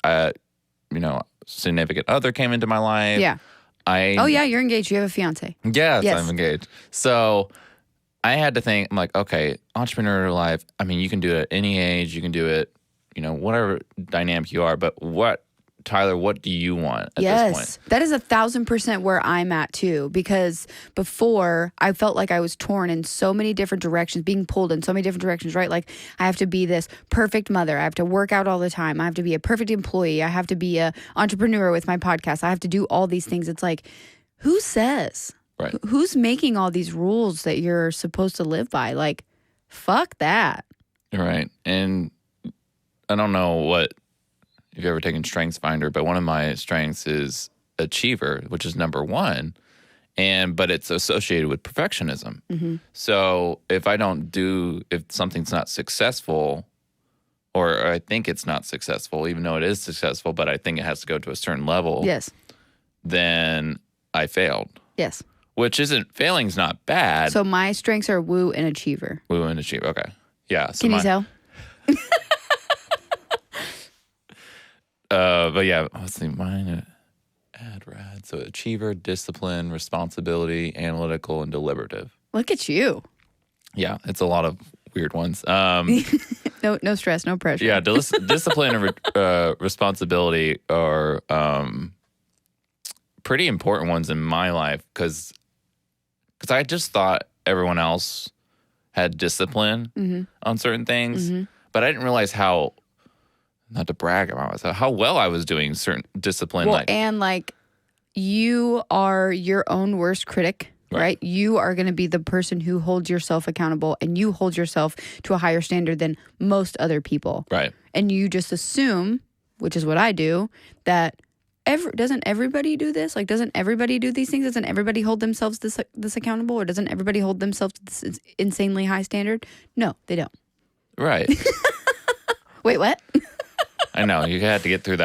significant other came into my life. Yeah. You're engaged. You have a fiance. Yes, I'm engaged. So I had to think, I'm like, okay, entrepreneur life, I mean, you can do it at any age. You can do it, whatever dynamic you are. But Tyler, what do you want at this point? Yes, that is 1,000% where I'm at too. Because before, I felt like I was torn in so many different directions, being pulled in so many different directions, right? Like I have to be this perfect mother. I have to work out all the time. I have to be a perfect employee. I have to be a entrepreneur with my podcast. I have to do all these things. It's like, who says? Right. Who's making all these rules that you're supposed to live by? Like, fuck that. Right. And I don't know if you've ever taken Strengths Finder, but one of my strengths is achiever, which is number 1, but it's associated with perfectionism. Mm-hmm. So if something's not successful, or I think it's not successful, even though it is successful, but I think it has to go to a certain level. Yes. Then I failed. Yes. Failing's not bad. So my strengths are woo and achiever. Woo and achiever. Okay. Yeah. So Can you tell? But yeah, let's see, mine, rad. So achiever, discipline, responsibility, analytical, and deliberative. Look at you. Yeah, it's a lot of weird ones. No stress, no pressure. Yeah, discipline and responsibility are pretty important ones in my life because I just thought everyone else had discipline on certain things, but I didn't realize how. Not to brag about myself, how well I was doing certain discipline. Well, and you are your own worst critic, right? You are going to be the person who holds yourself accountable and you hold yourself to a higher standard than most other people. Right. And you just assume, which is what I do, that doesn't everybody do this? Like, doesn't everybody do these things? Doesn't everybody hold themselves this accountable? Or doesn't everybody hold themselves to this insanely high standard? No, they don't. Right. Wait, what? I know you had to get through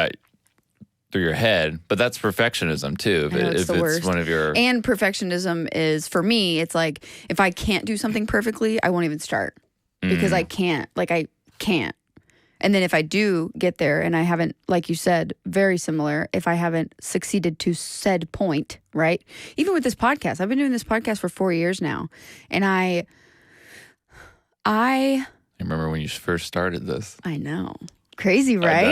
your head, but that's perfectionism too. It's the worst. One of your and perfectionism is for me. It's like if I can't do something perfectly, I won't even start because I can't. Like I can't. And then if I do get there and I haven't, like you said, very similar. If I haven't succeeded to said point, right? Even with this podcast, I've been doing this podcast for 4 years now, and I remember when you first started this. I know. Crazy, right?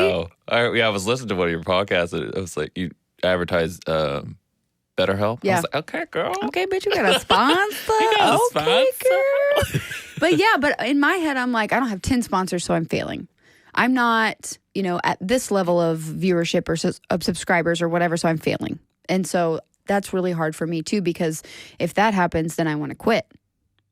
I know. I was listening to one of your podcasts. And it was like you advertised BetterHelp. Yeah. I was like, okay, girl. Okay, bitch, you got a sponsor. You got a sponsor. Girl. But in my head, I'm like, I don't have 10 sponsors, so I'm failing. I'm not, at this level of viewership or of subscribers or whatever, so I'm failing. And so that's really hard for me too, because if that happens, then I want to quit,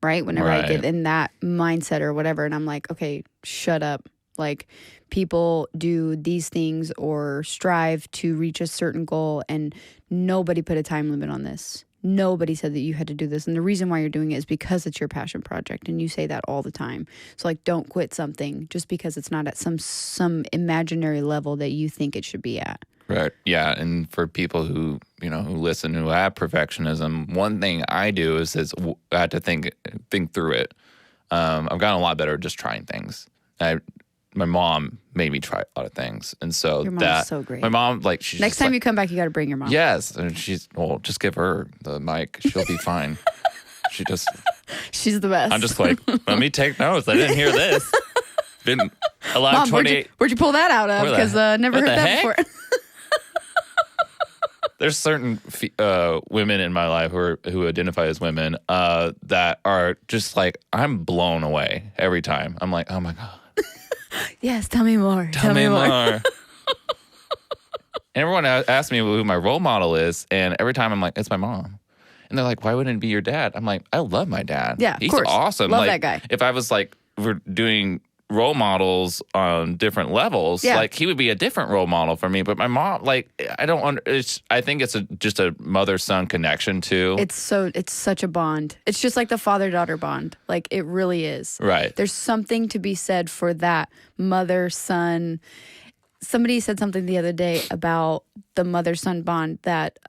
right? Whenever I get in that mindset or whatever, and I'm like, okay, shut up. Like, people do these things or strive to reach a certain goal, and nobody put a time limit on this. Nobody said that you had to do this. And the reason why you're doing it is because it's your passion project, and you say that all the time. So, like, don't quit something just because it's not at some imaginary level that you think it should be at. Right. Yeah. And for people who, who listen, who have perfectionism, one thing I do is I have to think through it. I've gotten a lot better at just trying things. my mom made me try a lot of things. And so Your mom's so great. My mom, like, she's Next time you come back, you got to bring your mom. Yes. And just give her the mic. She'll be fine. She's the best. I'm just like, let me take notes. I didn't hear this. Been alive Mom, 28. where'd you pull that out of? Because never heard that before. There's certain women in my life who identify as women that are just like, I'm blown away every time. I'm like, oh my God. Yes, tell me more. Tell me more. And everyone asks me who my role model is, and every time I'm like, it's my mom. And they're like, why wouldn't it be your dad? I'm like, I love my dad. Yeah, He's of course. awesome. Love like, that guy. If I was like, we're doing role models on different levels, like he would be a different role model for me. But my mom, like, I think it's just a mother-son connection too. It's such a bond. It's just like the father-daughter bond. Like, it really is. Right. There's something to be said for that mother-son. Somebody said something the other day about the mother-son bond that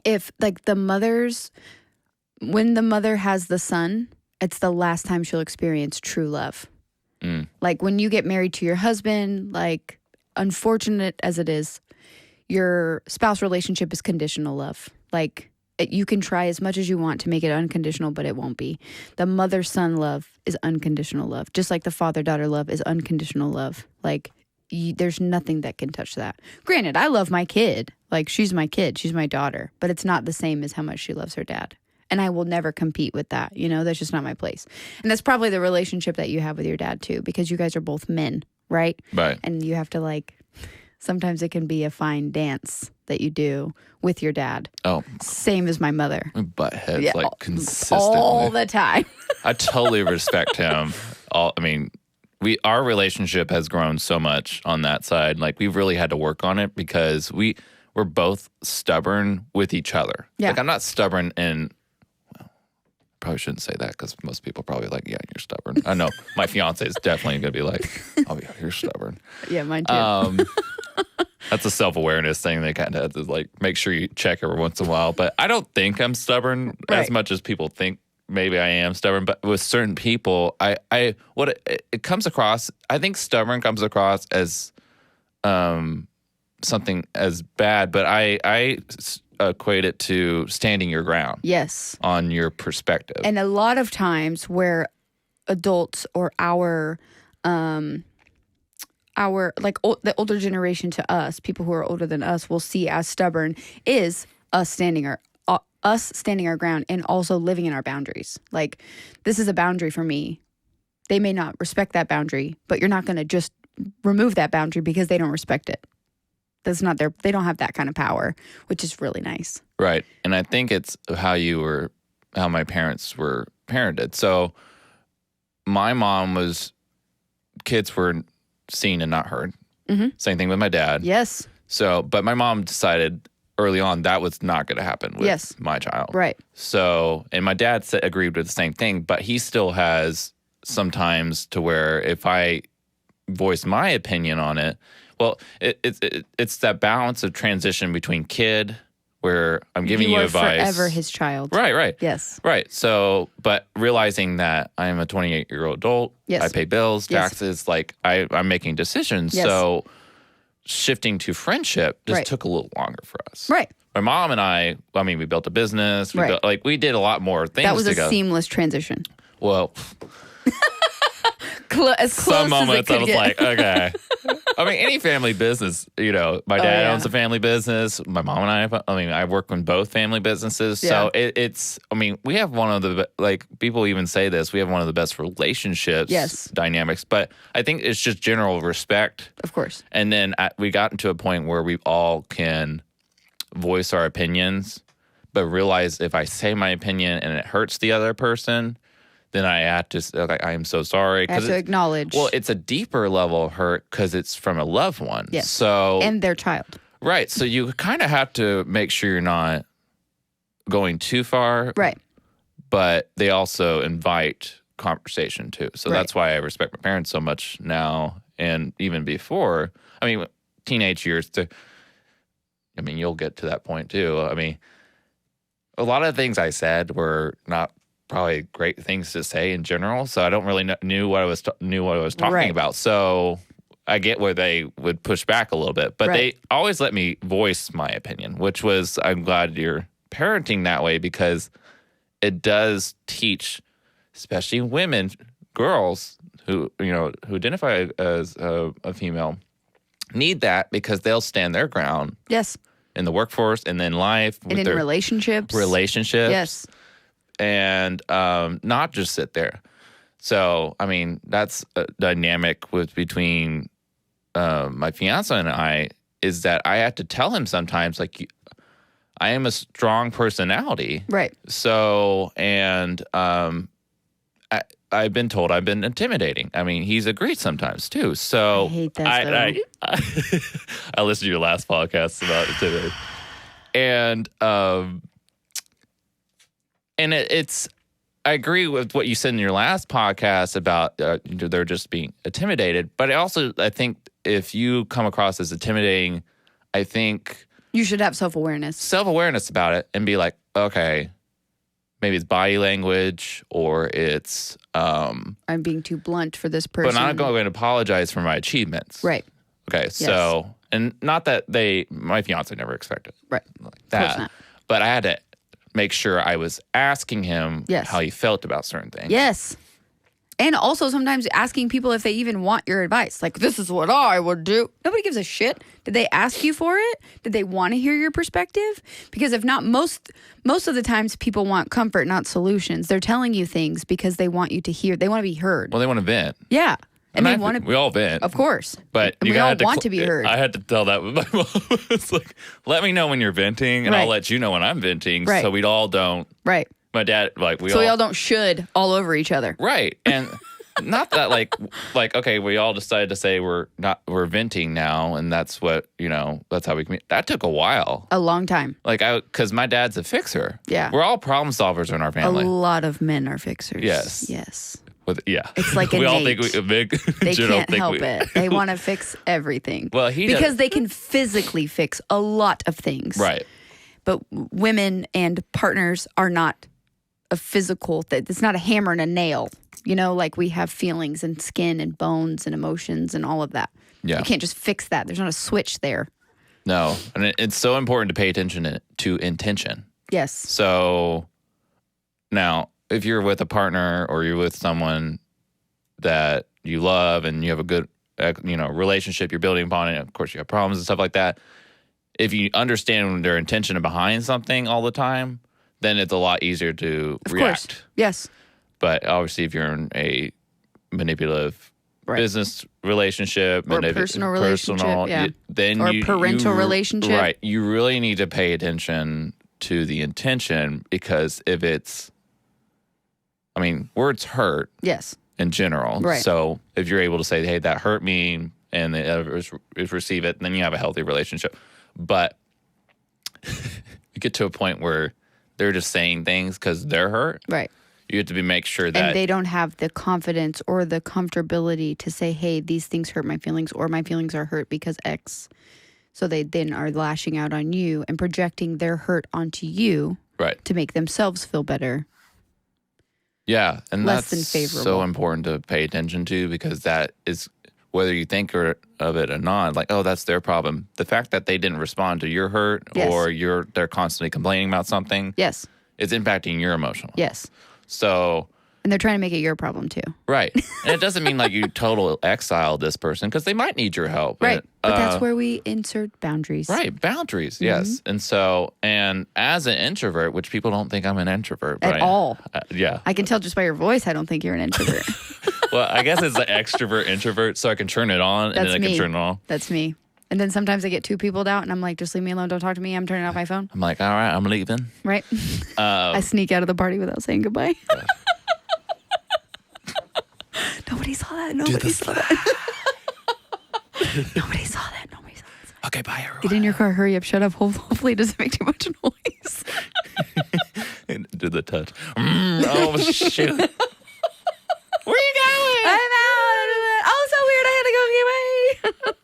if like when the mother has the son, it's the last time she'll experience true love. Like when you get married to your husband, like unfortunate as it is, your spouse relationship is conditional love. Like you can try as much as you want to make it unconditional, but it won't be. The mother-son love is unconditional love. Just like the father-daughter love is unconditional love. Like there's nothing that can touch that. Granted, I love my kid. Like she's my kid. She's my daughter. But it's not the same as how much she loves her dad. And I will never compete with that. You know, that's just not my place. And that's probably the relationship that you have with your dad, too, because you guys are both men, right? Right. And you have to, like, sometimes it can be a fine dance that you do with your dad. Oh. Same as my mother. Butt heads, like, consistently. All the time. I totally respect him. Our relationship has grown so much on that side. Like, we've really had to work on it because we're both stubborn with each other. Yeah. Like, I'm not stubborn in... Probably shouldn't say that because most people probably like, yeah, you're stubborn. I know my fiance is definitely going to be like, oh, yeah, you're stubborn. Yeah, mine too. That's a self-awareness thing. They kind of have to like make sure you check every once in a while. But I don't think I'm stubborn as much as people think maybe I am stubborn. But with certain people, it comes across, I think stubborn comes across as something as bad. But I equate it to standing your ground. Yes. On your perspective. And a lot of times where adults or the older generation to us, people who are older than us, will see as stubborn is us standing our ground and also living in our boundaries. Like, this is a boundary for me. They may not respect that boundary, but you're not going to just remove that boundary because they don't respect it. They don't have that kind of power, which is really nice. Right. And I think it's how my parents were parented. So my mom kids were seen and not heard. Mm-hmm. Same thing with my dad. Yes. So, but my mom decided early on that was not going to happen with my child. Right. So, and my dad agreed with the same thing, but he still has sometimes to where if I voice my opinion on it, well, it's that balance of transition between kid, where I'm giving you advice. Forever his child. Right. Yes. Right. So, but realizing that I am a 28-year-old adult, I pay bills, taxes, like I'm making decisions. Yes. So shifting to friendship just took a little longer for us. Right. My mom and I mean, we built a business. We did a lot more things. That was a seamless transition. Well, as close some moments as I was like, okay. I mean, any family business, my dad owns a family business. My mom and I work in both family businesses. So we have one of the, like, people even say this, we have one of the best relationships dynamics. But I think it's just general respect. Of course. And then we got into a point where we all can voice our opinions, but realize if I say my opinion and it hurts the other person, then I have to, like, I am so sorry. I have to acknowledge. Well, it's a deeper level of hurt because it's from a loved one. Yes. So, and their child. Right. So you kind of have to make sure you're not going too far. Right. But they also invite conversation too. So that's why I respect my parents so much now and even before. I mean, teenage years you'll get to that point too. I mean, a lot of things I said were not probably great things to say in general. So I don't really knew what I was talking Right. about. So I get where they would push back a little bit, but Right. they always let me voice my opinion, which was, I'm glad you're parenting that way, because it does teach, especially women, girls who identify as a female, need that, because they'll stand their ground Yes. in the workforce and in life And in their relationships. relationships. Yes. And not just sit there. So, I mean, that's a dynamic between my fiance and I, is that I have to tell him sometimes, like, I am a strong personality. Right. So, and I've been told I've been intimidating. I mean, he's agreed sometimes too. So I hate that I listened to your last podcast about intimidating. And it's I agree with what you said in your last podcast about they're just being intimidated. But I think if you come across as intimidating, I think You should have self-awareness. About it and be like, okay, maybe it's body language or it's I'm being too blunt for this person. but I'm not going to apologize for my achievements. Right. Okay, so and not that my fiance never expected Right. like Of course that, not. but I had to make sure I was asking him Yes. how he felt about certain things. Yes. And also sometimes asking people if they even want your advice. Like, this is what I would do. Nobody gives a shit. Did they ask you for it? Did they want to hear your perspective? Because if not, most of the times people want comfort, not solutions. They're telling you things because they want you to hear. They want to be heard. Well, they want to vent. Yeah. And they I want think to. we all vent. Of course. But and you we all gotta want to be heard. I had to tell that with my mom. It's like, let me know when you're venting, and Right. I'll let you know when I'm venting, Right. so we all don't. Right. My dad, like So we all don't should all over each other. right, and not that like okay, we all decided to say we're venting now, and that's what that's how we communicate. That took a while. A long time. Like because my dad's a fixer. Yeah. we're all problem solvers in our family. A lot of men are fixers. Yes. Yes. It's like we all innate. think They general can't think help it. They want to fix everything. Well, he because does- they can physically fix a lot of things. Right. But women and partners are not a physical. It's not a hammer and a nail. Like we have feelings and skin and bones and emotions and all of that. Yeah. You can't just fix that. There's not a switch there. No, and it's so important to pay attention to intention. Yes. So now, if you're with a partner or you're with someone that you love and you have a good, relationship you're building upon, and of course you have problems and stuff like that. If you understand their intention behind something all the time, then it's a lot easier to Of react. course. Yes. But obviously, if you're in a manipulative Right. business relationship Or personal relationship, yeah. then Or you, parental relationship. right? You really need to pay attention to the intention, because if it's, words hurt Yes. in general. Right. So if you're able to say, "Hey, that hurt me," and the others receive it, then you have a healthy relationship. But you get to a point where they're just saying things because they're hurt. Right. You have to make sure that And they don't have the confidence or the comfortability to say, hey, these things hurt my feelings, or my feelings are hurt because X. So they then are lashing out on you and projecting their hurt onto you right. to make themselves feel better. Yeah, and Less that's than favorable. so important to pay attention to, because that is, whether you think of it or not, like, oh, that's their problem. The fact that they didn't respond to your hurt, Yes. or they're constantly complaining about something, Yes. it's impacting your emotional. Yes. So, And they're trying to make it your problem too. right. And it doesn't mean like you total exile this person, because they might need your help. Right. And, But that's where we insert boundaries. right, boundaries, yes. And so, and as an introvert, which people don't think I'm an introvert. At but all. Yeah. I can tell just by your voice, I don't think you're an introvert. Well, I guess it's an extrovert, introvert, so I can turn it on, and That's then I me. can turn it off. That's me. And then sometimes I get two peopled out and I'm like, just leave me alone. Don't talk to me. I'm turning off my phone. I'm like, all right, I'm leaving. Right. I sneak out of the party without saying goodbye. Nobody saw that. Nobody saw that. Nobody saw that. Nobody saw that. Okay, bye, everyone. Get in your car. Hurry up. Shut up. Hopefully it doesn't make too much noise. Do the touch. Oh, shoot. Where are you going? I'm out. Oh, so weird. I had to go get away.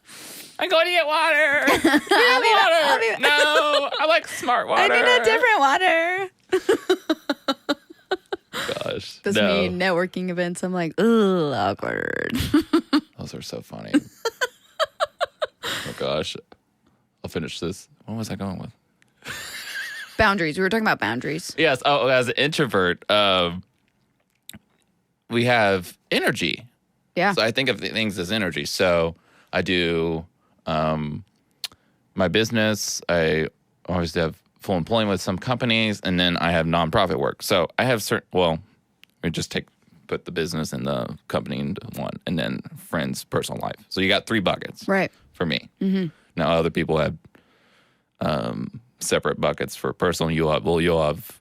I'm going to get water. I'll be- No, I like smart water. I need a different water. God. Those No. me networking events, I'm like, ugh, awkward. Those are so funny. Oh gosh. I'll finish this. What was I going with? Boundaries. We were talking about boundaries. Yes. Oh, as an introvert, we have energy. Yeah. So I think of things as energy. So I do my business. I always have full employment with some companies, and then I have nonprofit work. So I have we just put the business and the company into one, and then friends' personal life. So you got 3 buckets, Right. for me. Mm-hmm. Now other people have separate buckets for personal. You'll have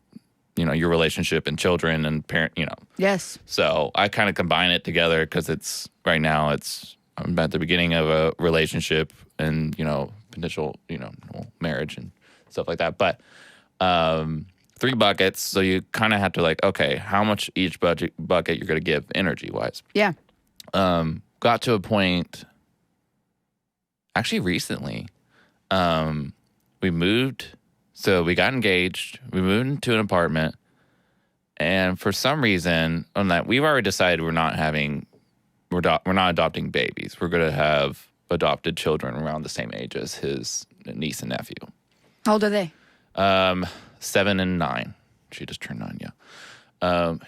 your relationship and children and parent. Yes. So I kind of combine it together because I'm at the beginning of a relationship and potential marriage and stuff like that. But 3 buckets, so you kind of have to okay, how much each bucket you're going to give energy wise. Yeah. Got to a point actually recently. We moved, so we got engaged. We moved into an apartment, and for some reason on that, we've already decided we're not adopting babies. We're going to have adopted children around the same age as his niece and nephew. How old are they? 7 and 9. She just turned 9. Yeah.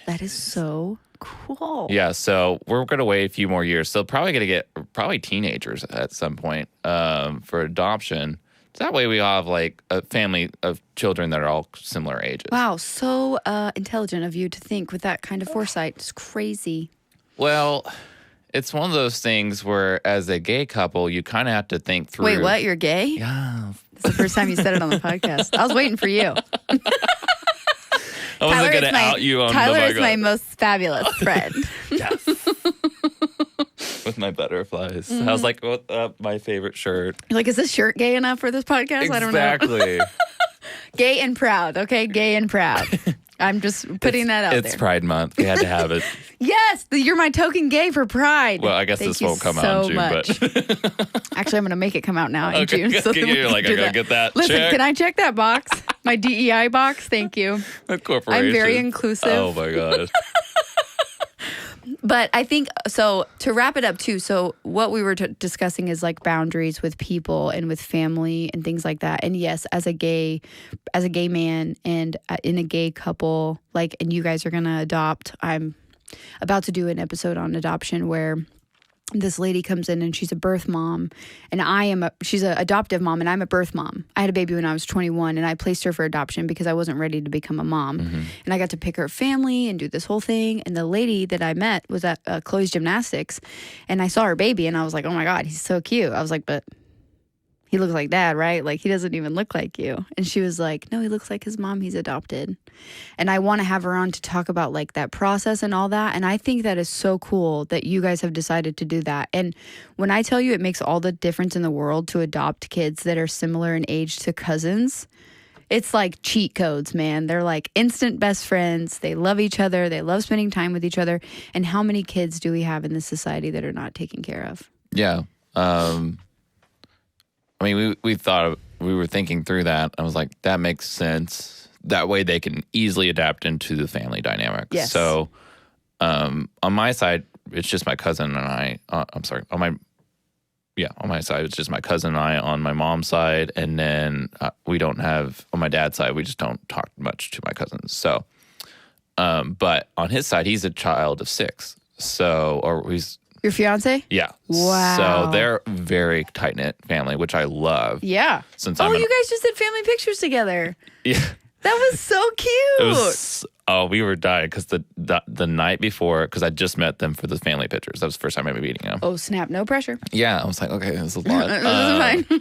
That is so cool. Yeah. So we're going to wait a few more years. So probably going to get teenagers at some point for adoption. So that way we all have a family of children that are all similar ages. Wow, so intelligent of you to think with that kind of foresight. It's crazy. Well, it's one of those things where as a gay couple, you kind of have to think through. Wait, what? You're gay? Yeah. It's the first time you said it on the podcast. I was waiting for you. I wasn't going to out you on Tyler the is my most fabulous friend. Yes. With my butterflies. I was like, my favorite shirt. You're like, is this shirt gay enough for this podcast? I don't know. Exactly. Gay and proud, okay? Gay and proud. I'm just putting that out there. It's Pride Month. We had to have it. Yes, you're my token gay for Pride. Well, I guess Thank this you won't come so out in June, much. but Actually, I'm going to make it come out now in okay, June. So that we you're can like, I do gotta get that. Listen, check. can I check that box? My DEI box? Thank you. The corporation. I'm very inclusive. Oh my god. But I think, so to wrap it up too, so what we were discussing is boundaries with people and with family and things like that. And yes, as a gay man and in a gay couple, and you guys are going to adopt, I'm about to do an episode on adoption where this lady comes in and she's a birth mom and she's an adoptive mom and I'm a birth mom. I had a baby when I was 21 and I placed her for adoption because I wasn't ready to become a mom. Mm-hmm. And I got to pick her family and do this whole thing. And the lady that I met was at Chloe's Gymnastics and I saw her baby and I was like, oh my God, he's so cute. I was like, but he looks like dad, right? He doesn't even look like you. And she was like, no, he looks like his mom. He's adopted. And I want to have her on to talk about that process and all that. And I think that is so cool that you guys have decided to do that. And when I tell you it makes all the difference in the world to adopt kids that are similar in age to cousins, it's like cheat codes, man. They're instant best friends. They love each other. They love spending time with each other. And how many kids do we have in this society that are not taken care of? Yeah. I mean, we were thinking through that. I was like, that makes sense. That way they can easily adapt into the family dynamic. Yes. So on my side, it's just my cousin and I. I'm sorry. On my side, it's just my cousin and I on my mom's side. And then we don't have, on my dad's side, we just don't talk much to my cousins. So, but on his side, he's a child of 6. Your fiance? Yeah. Wow. So they're very tight-knit family, which I love. Yeah. You guys just did family pictures together. Yeah. That was so cute. We were dying because the night before, because I just met them for the family pictures. That was the first time I was meeting them. Oh, snap. No pressure. Yeah. I was like, okay, this is a lot. This is fine.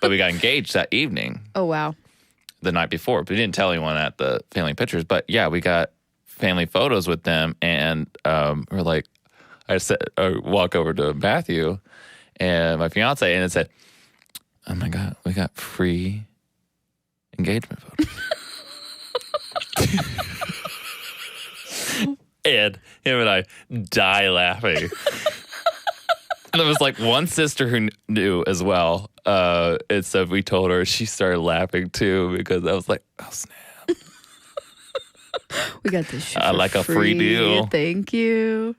But we got engaged that evening. Oh, wow. The night before. But we didn't tell anyone at the family pictures. But yeah, we got family photos with them. And we're like, I walk over to Matthew and my fiance, and it said, "Oh my God, we got free engagement photos." And him and I die laughing. And there was one sister who knew as well. And so we told her, she started laughing too because I was like, oh snap. We got this shit I for like a free deal. Thank you.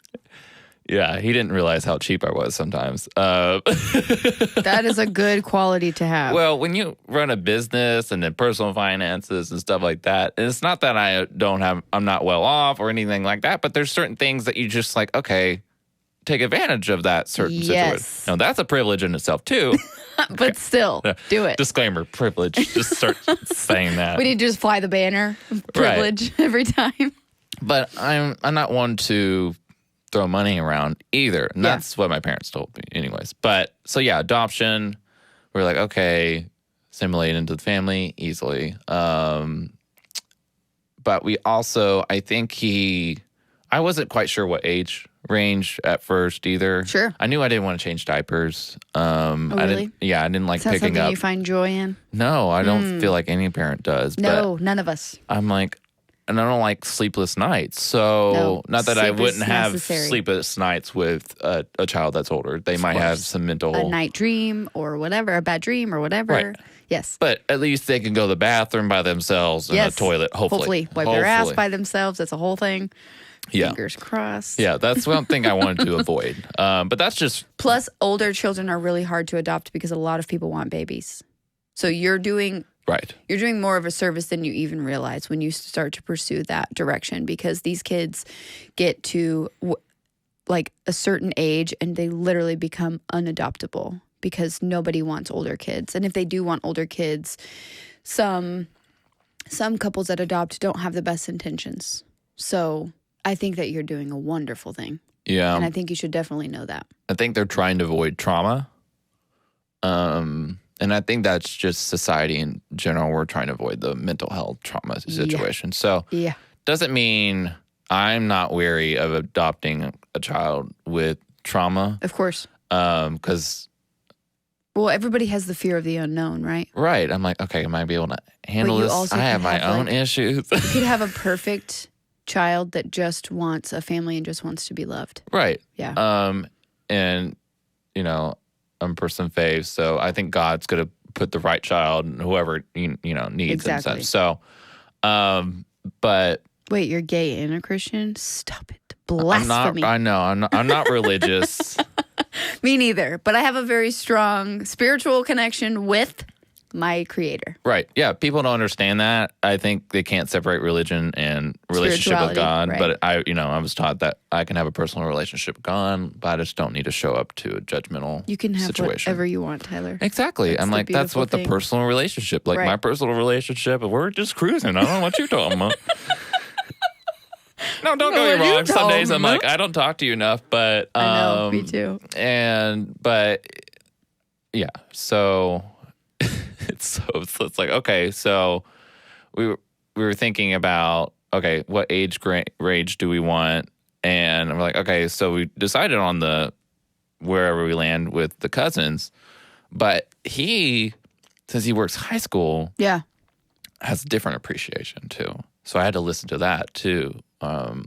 Yeah, he didn't realize how cheap I was sometimes. That is a good quality to have. Well, when you run a business and then personal finances and stuff like that, and it's not that I'm not well off or anything like that, but there's certain things that you just like, okay, take advantage of that certain situation. Now, that's a privilege in itself, too. But still, do it. Disclaimer, privilege. Just start saying that. We need to just fly the banner. Privilege every time. But I'm not one to throw money around either. And that's what my parents told me anyways. But so yeah, adoption, we're like, okay, assimilate into the family easily. But we also, I think I wasn't quite sure what age range at first either. Sure. I knew I didn't want to change diapers. Really? I didn't like Is that picking something up. you find joy in? No, I don't feel like any parent does. No, none of us. I'm like, and I don't like sleepless nights. So, No, not that I sleep is wouldn't have necessary. sleepless nights with a child that's older. They might have some mental. A night dream or whatever, a bad dream or whatever. Right. Yes. But at least they can go to the bathroom by themselves in a toilet, hopefully. Wipe their ass by themselves. That's a whole thing. Yeah. Fingers crossed. Yeah, that's one thing I wanted to avoid. But that's just. Plus, older children are really hard to adopt because a lot of people want babies. So you're doing more of a service than you even realize when you start to pursue that direction, because these kids get to like a certain age and they literally become unadoptable because nobody wants older kids. And if they do want older kids, some couples that adopt don't have the best intentions. So I think that you're doing a wonderful thing. Yeah. And I think you should definitely know that. I think they're trying to avoid trauma. And I think that's just society in general. We're trying to avoid the mental health trauma situation. So doesn't mean I'm not wary of adopting a child with trauma. Of course. Because well, everybody has the fear of the unknown, right? Right. I'm like, okay, am I be able to handle this? Also I have my own issues. You could have a perfect child that just wants a family and just wants to be loved. Right. Yeah. And I'm a person of faith, so I think God's going to put the right child, whoever needs exactly. and stuff. So, but wait, you're gay and a Christian? Stop it! Blasphemy. I'm not religious. Me neither. But I have a very strong spiritual connection with my Creator. Right. Yeah. People don't understand that. I think they can't separate religion and relationship with God. Right. But I was taught that I can have a personal relationship with God, but I just don't need to show up to a judgmental You can have situation. whatever you want, Tyler. Exactly. I'm like, that's what thing. the personal relationship, like my personal relationship, we're just cruising. I don't know what you're talking about. No, don't get me wrong. Some days I'm like, I don't talk to you enough, but I know, me too. But yeah, so it's like, okay, so we were thinking about, okay, what age range do we want? And we're like, okay, so we decided on wherever we land with the cousins, but since he works high school, has different appreciation too. So I had to listen to that too.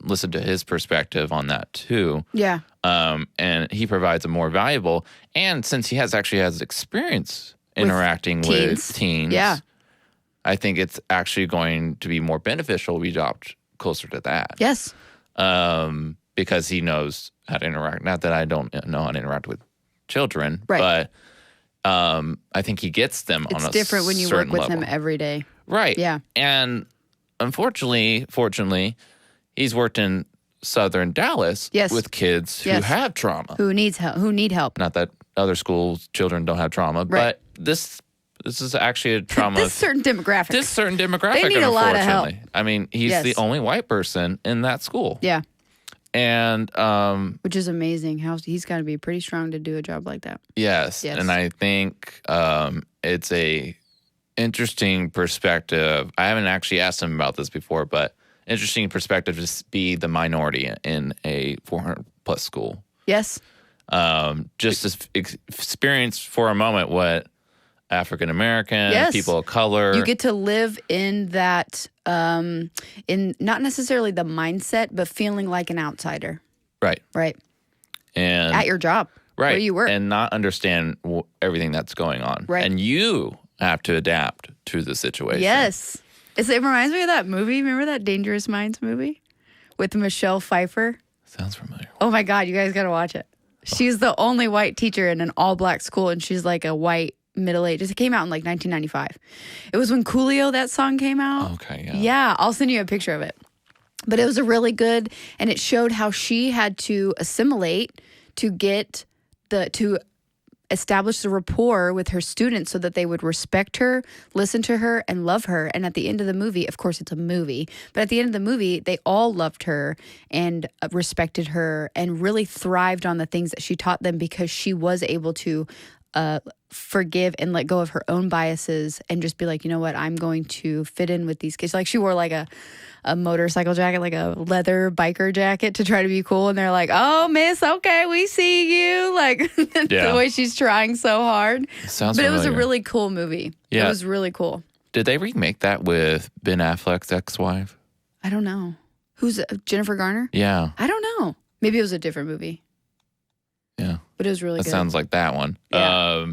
Listen to his perspective on that too. Yeah. And he provides a more valuable, and since he has experience interacting with teens, I think it's actually going to be more beneficial we adopt closer to that. Yes. Because he knows how to interact. Not that I don't know how to interact with children, right. But I think he gets them on a certain level. It's different when you work with him every day. Right. Yeah. And fortunately, he's worked in southern Dallas with kids who have trauma. Who need help. Not that other schools' children don't have trauma, but this is actually a trauma. This certain demographic. They need a lot of help. I mean, he's the only white person in that school. Yeah. And which is amazing. How he's got to be pretty strong to do a job like that. Yes. And I think it's a interesting perspective. I haven't actually asked him about this before, but interesting perspective to be the minority in a 400+ school. Yes. Just to experience for a moment what African American people of color. You get to live in that, in not necessarily the mindset, but feeling like an outsider. Right. Right. And at your job. Right. Where you work. And not understand everything that's going on. Right. And you have to adapt to the situation. Yes. It reminds me of that movie. Remember that Dangerous Minds movie with Michelle Pfeiffer? Sounds familiar. Oh my God, you guys got to watch it. She's the only white teacher in an all-black school, and she's like a white middle-aged. It came out in like 1995. It was when Coolio, that song came out. Okay, yeah. Yeah, I'll send you a picture of it. But it was a really good, and it showed how she had to assimilate to get to establish the rapport with her students so that they would respect her, listen to her, and love her. And at the end of the movie, of course, it's a movie, but at the end of the movie, they all loved her and respected her and really thrived on the things that she taught them because she was able to forgive and let go of her own biases and just be like, you know what, I'm going to fit in with these kids. Like she wore like a motorcycle jacket, like a leather biker jacket to try to be cool. And they're like, oh, miss, okay, we see you. Like the way she's trying so hard. Sounds But familiar. it was a really cool movie. Yeah. It was really cool. Did they remake that with Ben Affleck's ex-wife? I don't know. Who's Jennifer Garner? Yeah. I don't know. Maybe it was a different movie. Yeah. But it was really That good. sounds like that one. Yeah.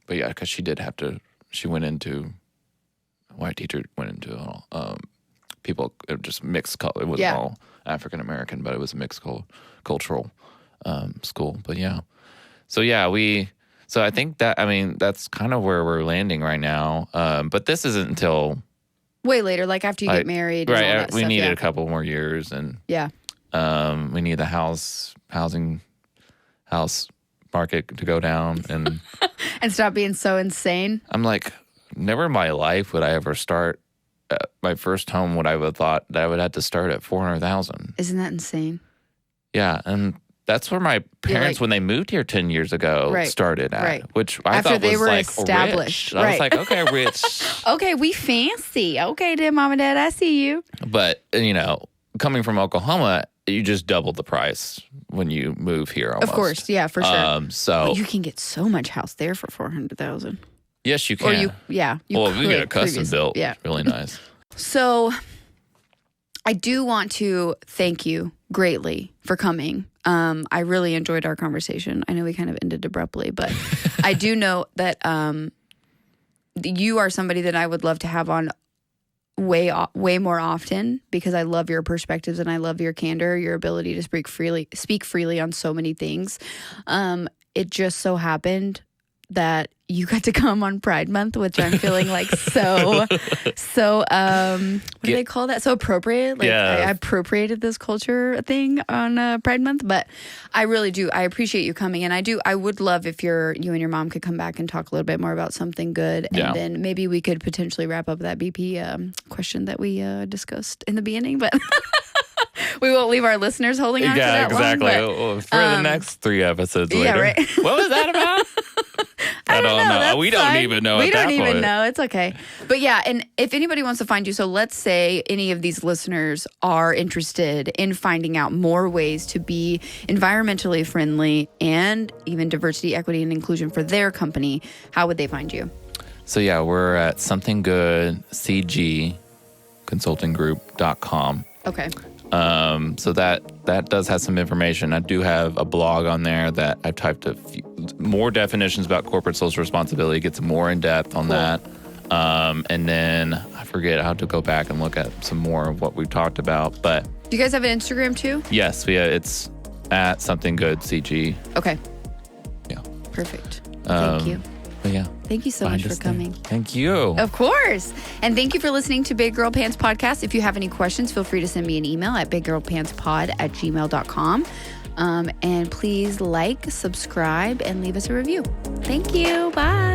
But yeah, because she went into, a white teacher went into people, just mixed color. It wasn't all African American, but it was a mixed cultural school. But yeah. So I think that's kind of where we're landing right now. But this isn't until way later, like after you get married. And all that we stuff, needed a couple more years, and we need the house market to go down, and and stop being so insane. I'm like, never in my life would I ever start my first home. Would I have thought that I would have to start at $400,000? Isn't that insane? Yeah, and that's where my parents, when they moved here 10 years ago, started at, which I After thought they was were like established. rich. I was like, okay, rich. Okay, we fancy. Okay, then, Mom and Dad, I see you. But coming from Oklahoma, you just double the price when you move here. Almost. Of course, yeah, for sure. But you can get so much house there for $400,000. Yes, you can. Or you get a custom built. Yeah, really nice. So, I do want to thank you greatly for coming. I really enjoyed our conversation. I know we kind of ended abruptly, but I do know that you are somebody that I would love to have on way more often because I love your perspectives and I love your candor, your ability to speak freely on so many things. It just so happened that you got to come on Pride Month, which I'm feeling like so what do they call that? So appropriate. Like I appropriated this culture thing on Pride Month, but I really do. I appreciate you coming, and I would love if you and your mom could come back and talk a little bit more about something good, and then maybe we could potentially wrap up that BP question that we discussed in the beginning, but. We won't leave our listeners holding on to that exactly. long. For the next 3 episodes later. Yeah, right. What was that about? I don't know. We don't even know. We don't even know. It's okay. But yeah, and if anybody wants to find you, so let's say any of these listeners are interested in finding out more ways to be environmentally friendly and even diversity, equity, and inclusion for their company, how would they find you? So yeah, we're at somethinggoodcgconsultinggroup.com. Okay. So that does have some information. I do have a blog on there that I've typed more definitions about corporate social responsibility, gets more in depth on that. And then I forget how to go back and look at some more of what we've talked about. But do you guys have an Instagram too? Yes, it's at somethinggoodcg. Okay. Yeah. Perfect. Thank you. But yeah. Thank you so much for coming. Thank you. Of course. And thank you for listening to Big Girl Pants Podcast. If you have any questions, feel free to send me an email at biggirlpantspod@gmail.com. And please like, subscribe, and leave us a review. Thank you. Bye.